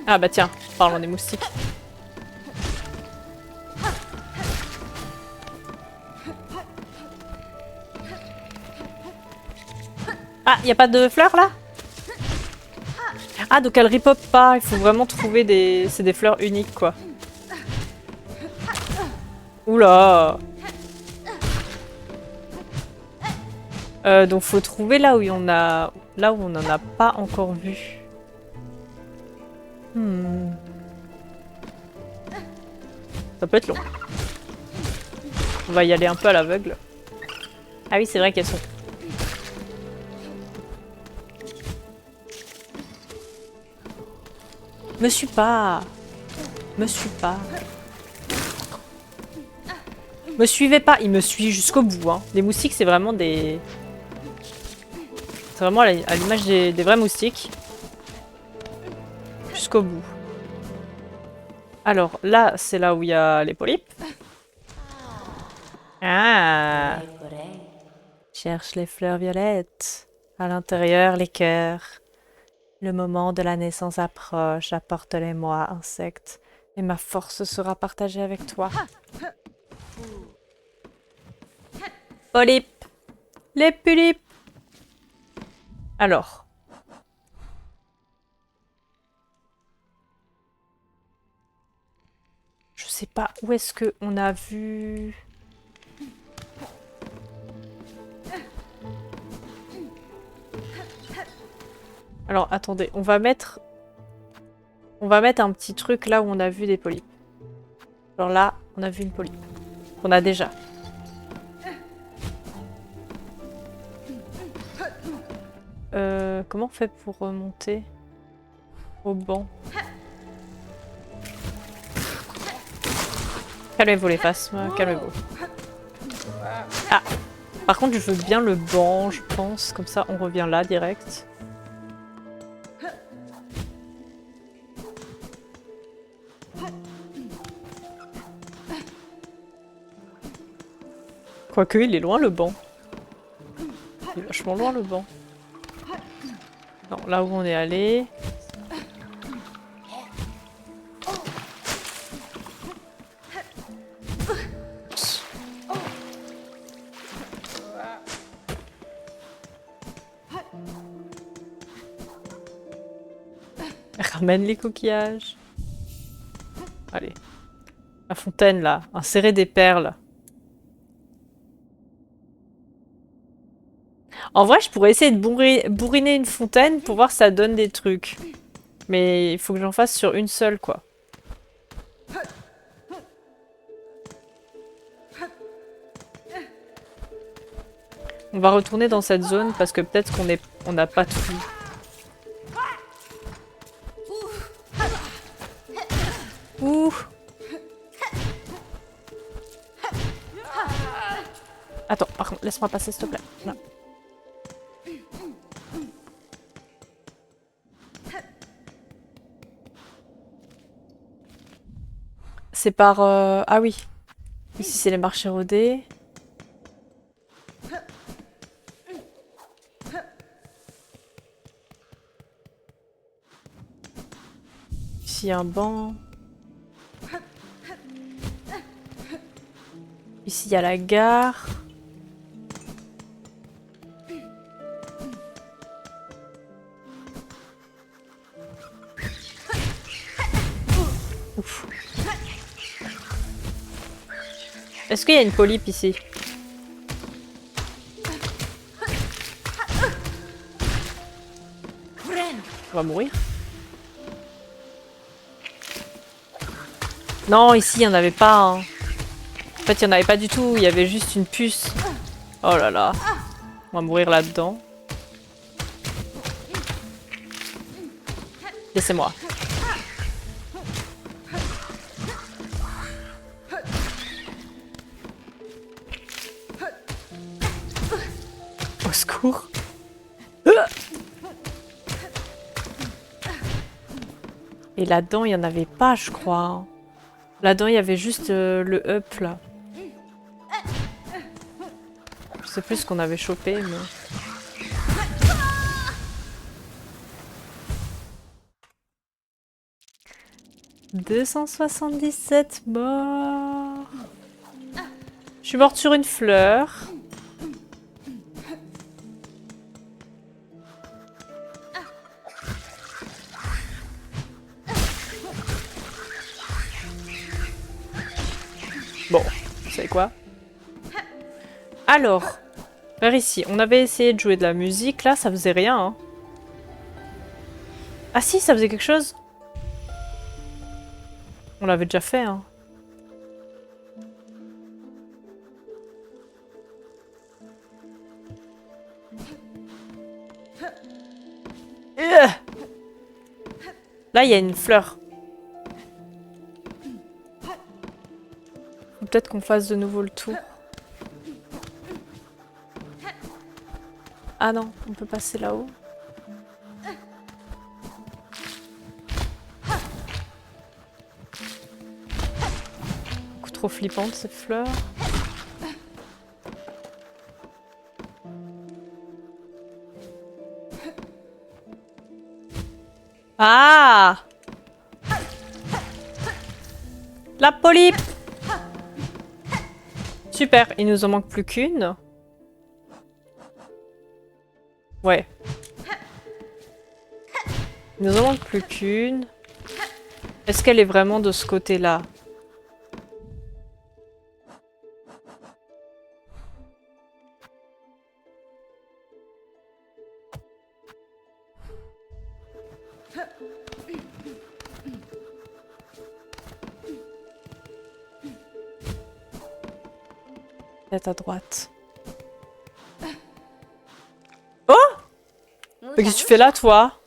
Ah bah tiens, parlons des moustiques. Ah, y a pas de fleurs là? Ah, donc elles repop pas, il faut vraiment trouver des... C'est des fleurs uniques quoi. Oula. Donc faut trouver là où on a... Là où on en a pas encore vu. Ça peut être long. On va y aller un peu à l'aveugle. Ah oui, c'est vrai qu'elles sont... Me suis pas. Me suis pas. Me suivez pas. Il me suit jusqu'au bout. Hein. Les moustiques, c'est vraiment des... C'est vraiment à l'image des vrais moustiques. Jusqu'au bout. Alors, là, c'est là où il y a les polypes. Ah! Cherche les fleurs violettes. À l'intérieur, les cœurs. Le moment de la naissance approche. Apporte-les-moi, insectes. Et ma force sera partagée avec toi. Polypes! Les polypes! Alors. Je sais pas où est-ce que on a vu... Alors, attendez, on va mettre un petit truc là où on a vu des polypes. Alors là, on a vu une polype. On a déjà. Comment on fait pour remonter au banc? Calmez-vous les phasmes, calmez-vous. Ah! Par contre, je veux bien le banc, je pense. Comme ça, on revient là, direct. Quoique, il est loin, le banc. Il est vachement loin, le banc. Non, là où on est allé... Ramène les coquillages. Allez. La fontaine, là. Insérer des perles. En vrai, je pourrais essayer de bourriner une fontaine pour voir si ça donne des trucs. Mais il faut que j'en fasse sur une seule, quoi. On va retourner dans cette zone parce que peut-être qu'on n'a pas tout. Ouh. Attends, par contre, laisse-moi passer, s'il te plaît. Là. C'est par... Ah oui. Ici, c'est les marchés rodés. Ici, il y a un banc. Ici, il y a la gare. Ouf. Est-ce qu'il y a une polype ici? On va mourir. Non, ici, il n'y en avait pas. Hein. En fait, il n'y en avait pas du tout. Il y avait juste une puce. Oh là là. On va mourir là-dedans. Laissez-moi. Au secours. Et là-dedans, il n'y en avait pas, je crois. Là-dedans, il y avait juste le up, là. Je sais plus ce qu'on avait chopé, mais... 277 morts. Je suis morte sur une fleur. Bon, vous savez quoi? Alors, vers ici, on avait essayé de jouer de la musique. Là, ça faisait rien. Hein. Ah si, ça faisait quelque chose. On l'avait déjà fait. Hein. Là, il y a une fleur. Faut peut-être qu'on fasse de nouveau le tour. Ah non, on peut passer là-haut. Beaucoup trop flippantes ces fleurs. Ah! La polype! Super, il nous en manque plus qu'une. Ouais. Il nous en manque plus qu'une. Est-ce qu'elle est vraiment de ce côté-là? Peut-être à droite. Oh! Mais qu'est-ce que tu fais là, toi?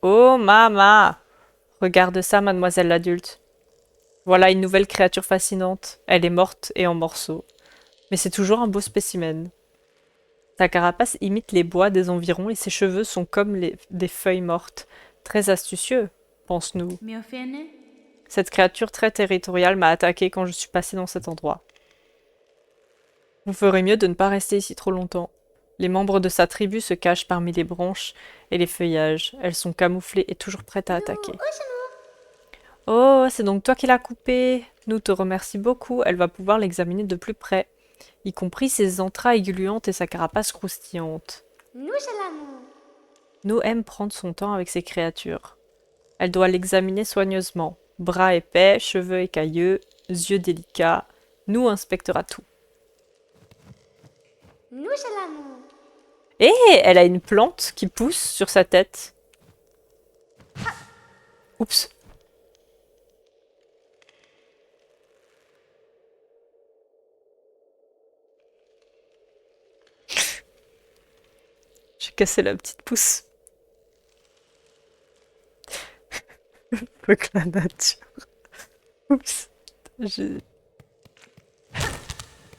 Oh, maman! Regarde ça, mademoiselle l'adulte. Voilà une nouvelle créature fascinante. Elle est morte et en morceaux. Mais c'est toujours un beau spécimen. Sa carapace imite les bois des environs et ses cheveux sont comme des feuilles mortes. Très astucieux, pense-nous. Cette créature très territoriale m'a attaqué quand je suis passée dans cet endroit. Vous ferez mieux de ne pas rester ici trop longtemps. Les membres de sa tribu se cachent parmi les branches et les feuillages. Elles sont camouflées et toujours prêtes à attaquer. Oh, c'est donc toi qui l'as coupée. Nous te remercions beaucoup. Elle va pouvoir l'examiner de plus près, y compris ses entrailles gluantes et sa carapace croustillante. Nous aime prendre son temps avec ces créatures. Elle doit l'examiner soigneusement. Bras épais, cheveux écailleux, yeux délicats. Nous inspectera tout. Et elle a une plante qui pousse sur sa tête. Oups. J'ai cassé la petite pousse. Fuck la nature. Oups.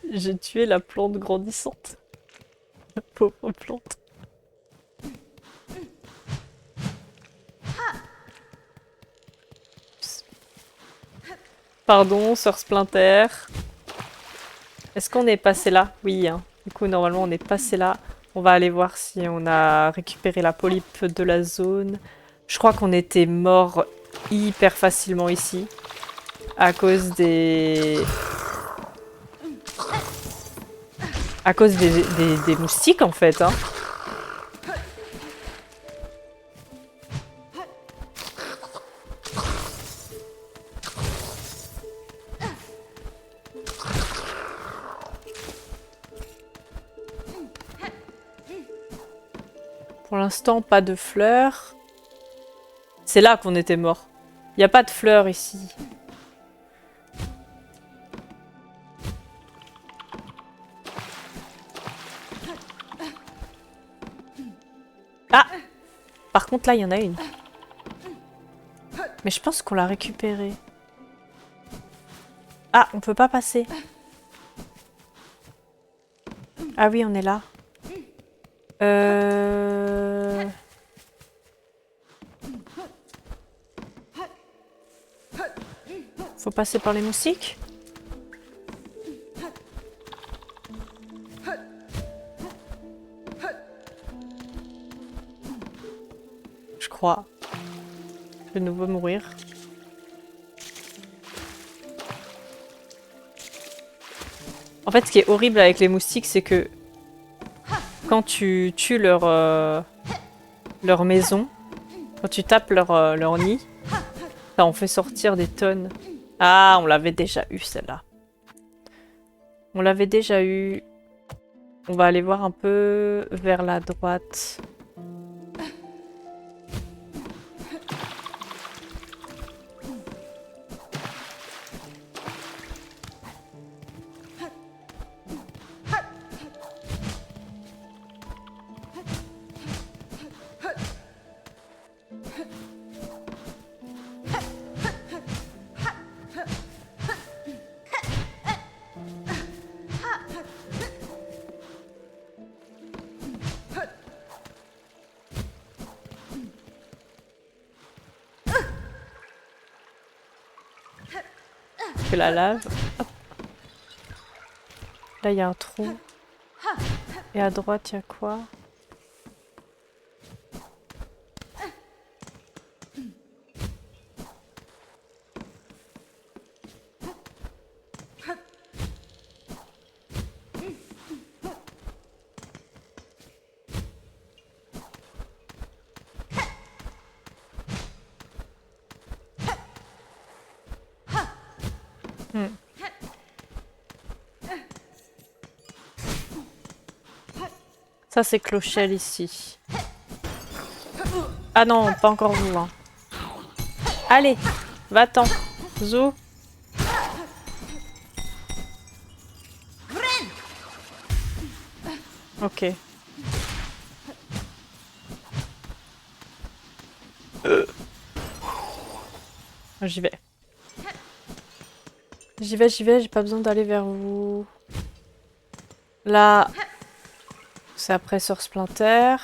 J'ai tué la plante grandissante. La pauvre plante. Oups. Pardon, sœur Splinter. Est-ce qu'on est passé là? Oui, hein. Du coup, normalement, on est passé là. On va aller voir si on a récupéré la polype de la zone. Je crois qu'on était mort hyper facilement ici. À cause des... À cause des moustiques, en fait. Hein. Pour l'instant, pas de fleurs. C'est là qu'on était mort. Il n'y a pas de fleurs ici. par contre là il y en a une. Mais je pense qu'on l'a récupérée. Ah, on peut pas passer. Ah oui, on est là. Faut passer par les moustiques? Je crois. Je vais de nouveau mourir. En fait, ce qui est horrible avec les moustiques, c'est que quand tu tues leur maison, quand tu tapes leur nid, ça en fait sortir des tonnes. Ah, on l'avait déjà eu celle-là. On l'avait déjà eu. On va aller voir un peu vers la droite. Que la lave. Hop. Là, il y a un trou. Et à droite, il y a quoi? Ça, c'est Clochelle ici. Ah non, pas encore vous. Hein. Allez, va-t'en. Zou. Ok. J'y vais. J'y vais, j'ai pas besoin d'aller vers vous. Là, c'est après sur Splinter.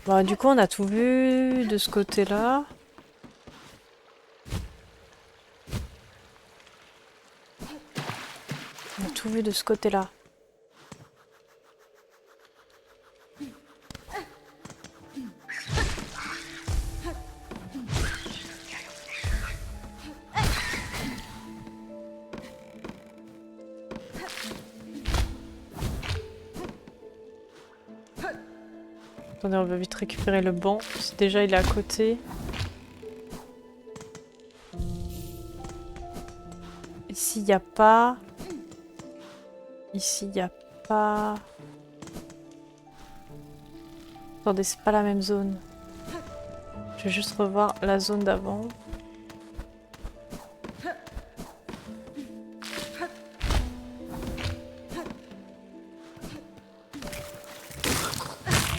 Bon, du coup, on a tout vu de ce côté-là. On a tout vu de ce côté-là. Attendez, on va vite récupérer le banc. Si déjà il est à côté. Ici, il n'y a pas. Ici, il n'y a pas. Attendez, c'est pas la même zone. Je vais juste revoir la zone d'avant.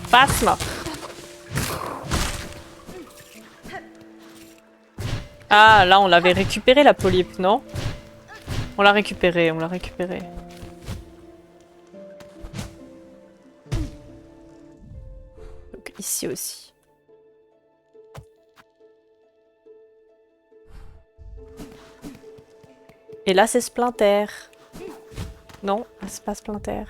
Phasme. Ah, là, on l'avait récupéré, la polype, non? On l'a récupéré, on l'a récupéré. Donc, ici aussi. Et là, c'est Splinter. Non, c'est pas Splinter.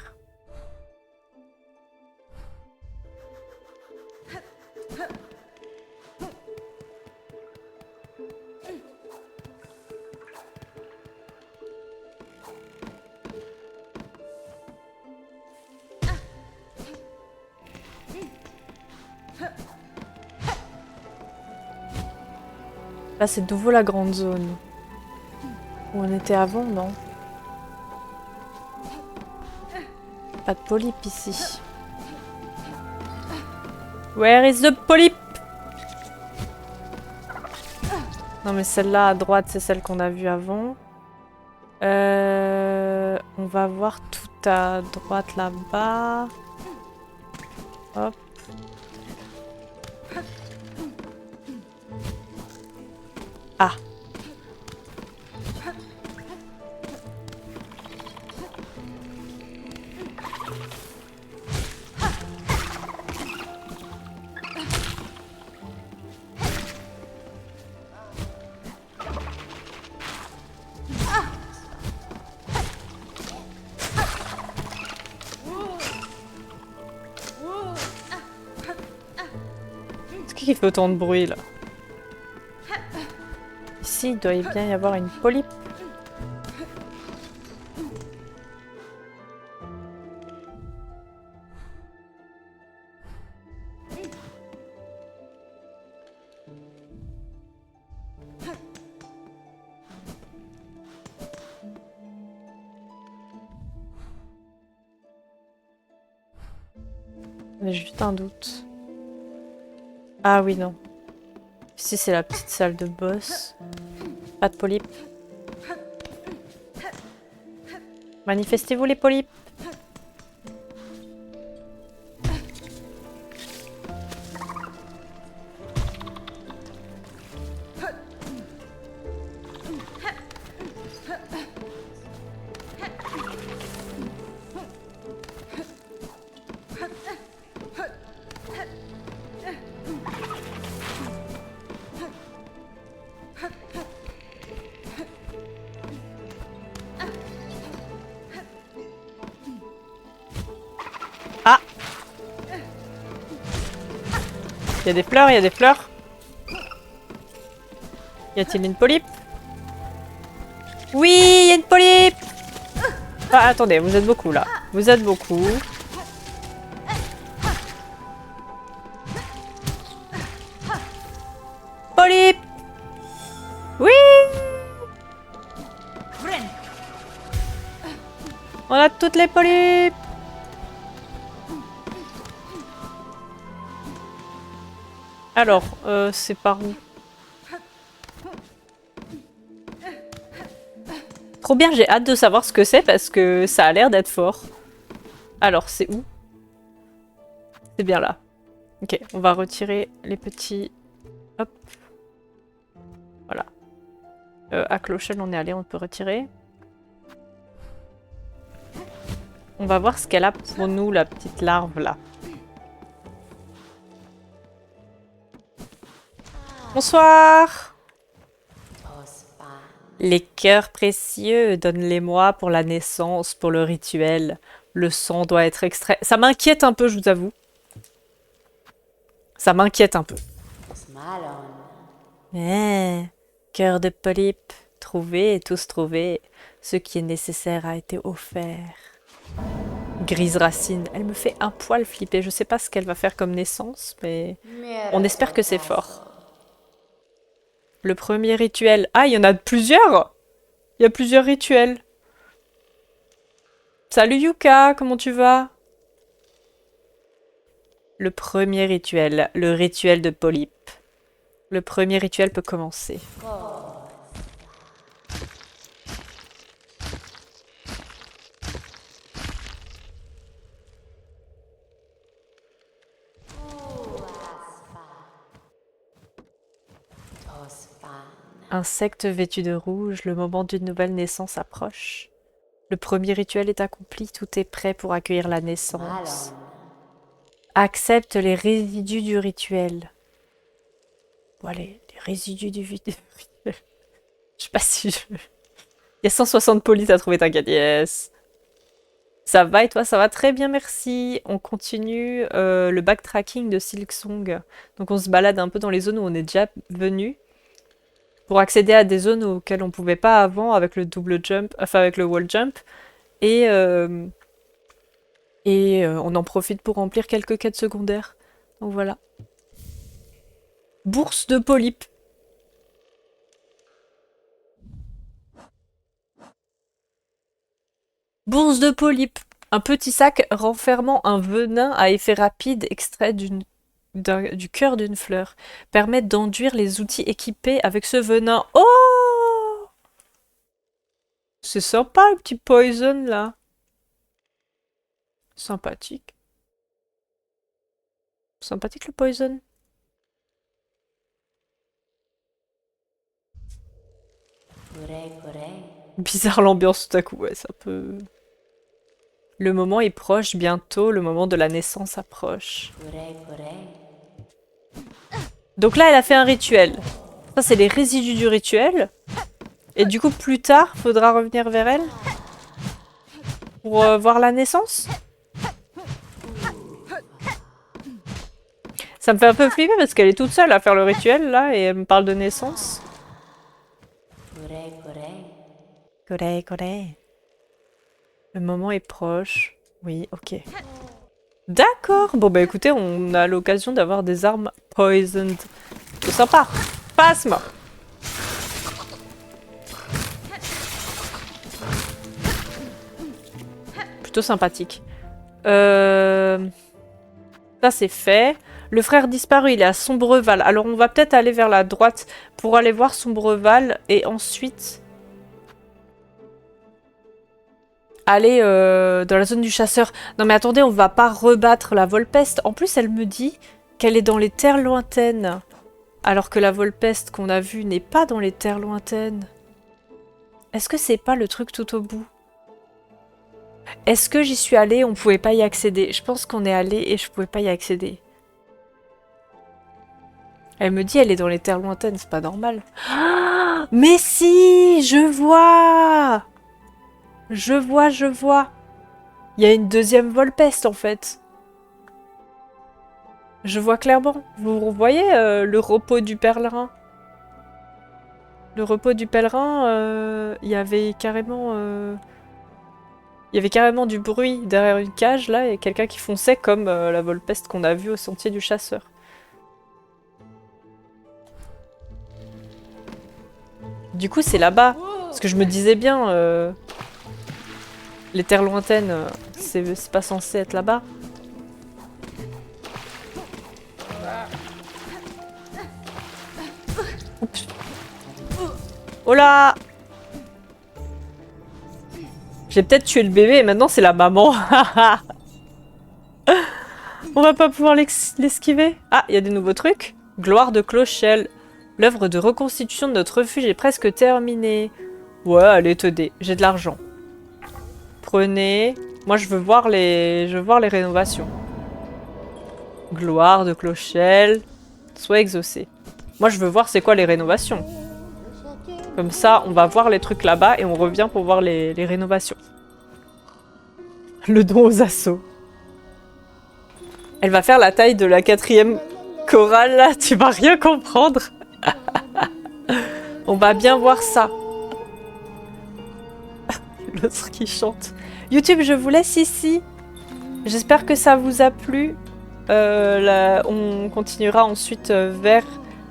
Là, c'est de nouveau la grande zone. Où on était avant, non? Pas de polype ici. Where is the polype? Non, mais celle-là à droite, c'est celle qu'on a vue avant. On va voir tout à droite là-bas. Hop. Ah. C'est qui fait autant de bruit là? Ici, il doit bien y avoir une polype. J'ai juste un doute. Ah oui, non. Ici, c'est la petite salle de boss. Pas de polypes. Manifestez-vous les polypes. Ah! Il y a des fleurs, il y a des fleurs. Y a-t-il une polype? Oui, il y a une polype! Ah, attendez, vous êtes beaucoup là. Vous êtes beaucoup. Polype! Oui! On a toutes les polypes! Alors, c'est par où? Trop bien, j'ai hâte de savoir ce que c'est parce que ça a l'air d'être fort. Alors, c'est où? C'est bien là. Ok, on va retirer les petits... Hop. Voilà. À Clochelle, on est allé, on peut retirer. On va voir ce qu'elle a pour nous, la petite larve là. Bonsoir! Les cœurs précieux, donne-les-moi pour la naissance, pour le rituel. Le sang doit être extrait. Ça m'inquiète un peu, je vous avoue. Ça m'inquiète un peu. Cœur de polype, trouvé et tous trouvés. Ce qui est nécessaire a été offert. Grise racine, elle me fait un poil flipper. Je sais pas ce qu'elle va faire comme naissance, mais on espère que c'est fort. Le premier rituel. Ah, il y en a plusieurs! Il y a plusieurs rituels. Salut Yuka, comment tu vas? Le premier rituel, le rituel de polype. Le premier rituel peut commencer. Insecte vêtu de rouge, le moment d'une nouvelle naissance approche. Le premier rituel est accompli, tout est prêt pour accueillir la naissance. Accepte les résidus du rituel. Bon allez, les résidus du rituel. Je sais pas si je... Il y a 160 polices à trouver, t'inquiète, yes. Ça va et toi? Ça va très bien, merci. On continue le backtracking de Silksong. Donc on se balade un peu dans les zones où on est déjà venu pour accéder à des zones auxquelles on pouvait pas avant avec le double jump, enfin avec le wall jump. Et, on en profite pour remplir quelques quêtes secondaires. Donc voilà. Bourse de polype. Bourse de polype. Un petit sac renfermant un venin à effet rapide extrait du cœur d'une fleur. Permet d'enduire les outils équipés avec ce venin. Oh! C'est sympa le petit poison là. Sympathique. Sympathique le poison. Bizarre l'ambiance tout à coup, ouais, c'est un peu... Le moment est proche, bientôt, le moment de la naissance approche. Donc là, elle a fait un rituel. Ça, c'est les résidus du rituel. Et du coup, plus tard, faudra revenir vers elle pour voir la naissance. Ça me fait un peu flipper parce qu'elle est toute seule à faire le rituel, là, et elle me parle de naissance. Corée, Corée. Le moment est proche. Oui, ok. D'accord. Bon, bah écoutez, on a l'occasion d'avoir des armes poisoned. C'est sympa. Passe-moi. Plutôt sympathique. Ça, c'est fait. Le frère disparu, il est à Sombreval. Alors, on va peut-être aller vers la droite pour aller voir Sombreval et ensuite... aller dans la zone du chasseur. Non mais attendez, on va pas rebattre la Volpeste. En plus, elle me dit qu'elle est dans les terres lointaines. Alors que la Volpeste qu'on a vue n'est pas dans les terres lointaines. Est-ce que c'est pas le truc tout au bout? Est-ce que j'y suis allée, on pouvait pas y accéder? Je pense qu'on est allé et je pouvais pas y accéder. Elle me dit elle est dans les terres lointaines, c'est pas normal. Ah, mais si, je vois! Je vois, je vois. Il y a une deuxième Volpeste en fait. Je vois clairement. Vous voyez le repos du pèlerin? Le repos du pèlerin, il y avait carrément... Il y avait carrément du bruit derrière une cage là et quelqu'un qui fonçait comme la Volpeste qu'on a vue au sentier du chasseur. Du coup c'est là-bas. Parce que je me disais bien... les terres lointaines, c'est pas censé être là-bas. Oh là! J'ai peut-être tué le bébé et maintenant c'est la maman. On va pas pouvoir l'esquiver. Ah, il y a des nouveaux trucs. Gloire de Clochelle. L'œuvre de reconstitution de notre refuge est presque terminée. Ouais, allez, tenez, j'ai de l'argent. Prenez. Moi, je veux voir les rénovations. Gloire de Clochelle. Sois exaucé. Moi, je veux voir c'est quoi les rénovations. Comme ça, on va voir les trucs là-bas et on revient pour voir les rénovations. Le don aux assauts. Elle va faire la taille de la 4e chorale, là. Tu vas rien comprendre. On va bien voir ça. L'autre qui chante. YouTube, je vous laisse ici. J'espère que ça vous a plu. On continuera ensuite vers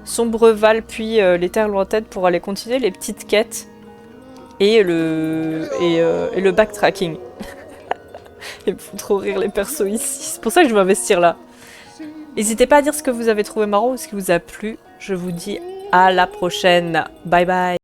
Sombreval, puis les terres lointaines pour aller continuer les petites quêtes et le backtracking. Ils me font trop rire les persos ici. C'est pour ça que je vais investir là. N'hésitez pas à dire ce que vous avez trouvé marrant ou ce qui vous a plu. Je vous dis à la prochaine. Bye bye.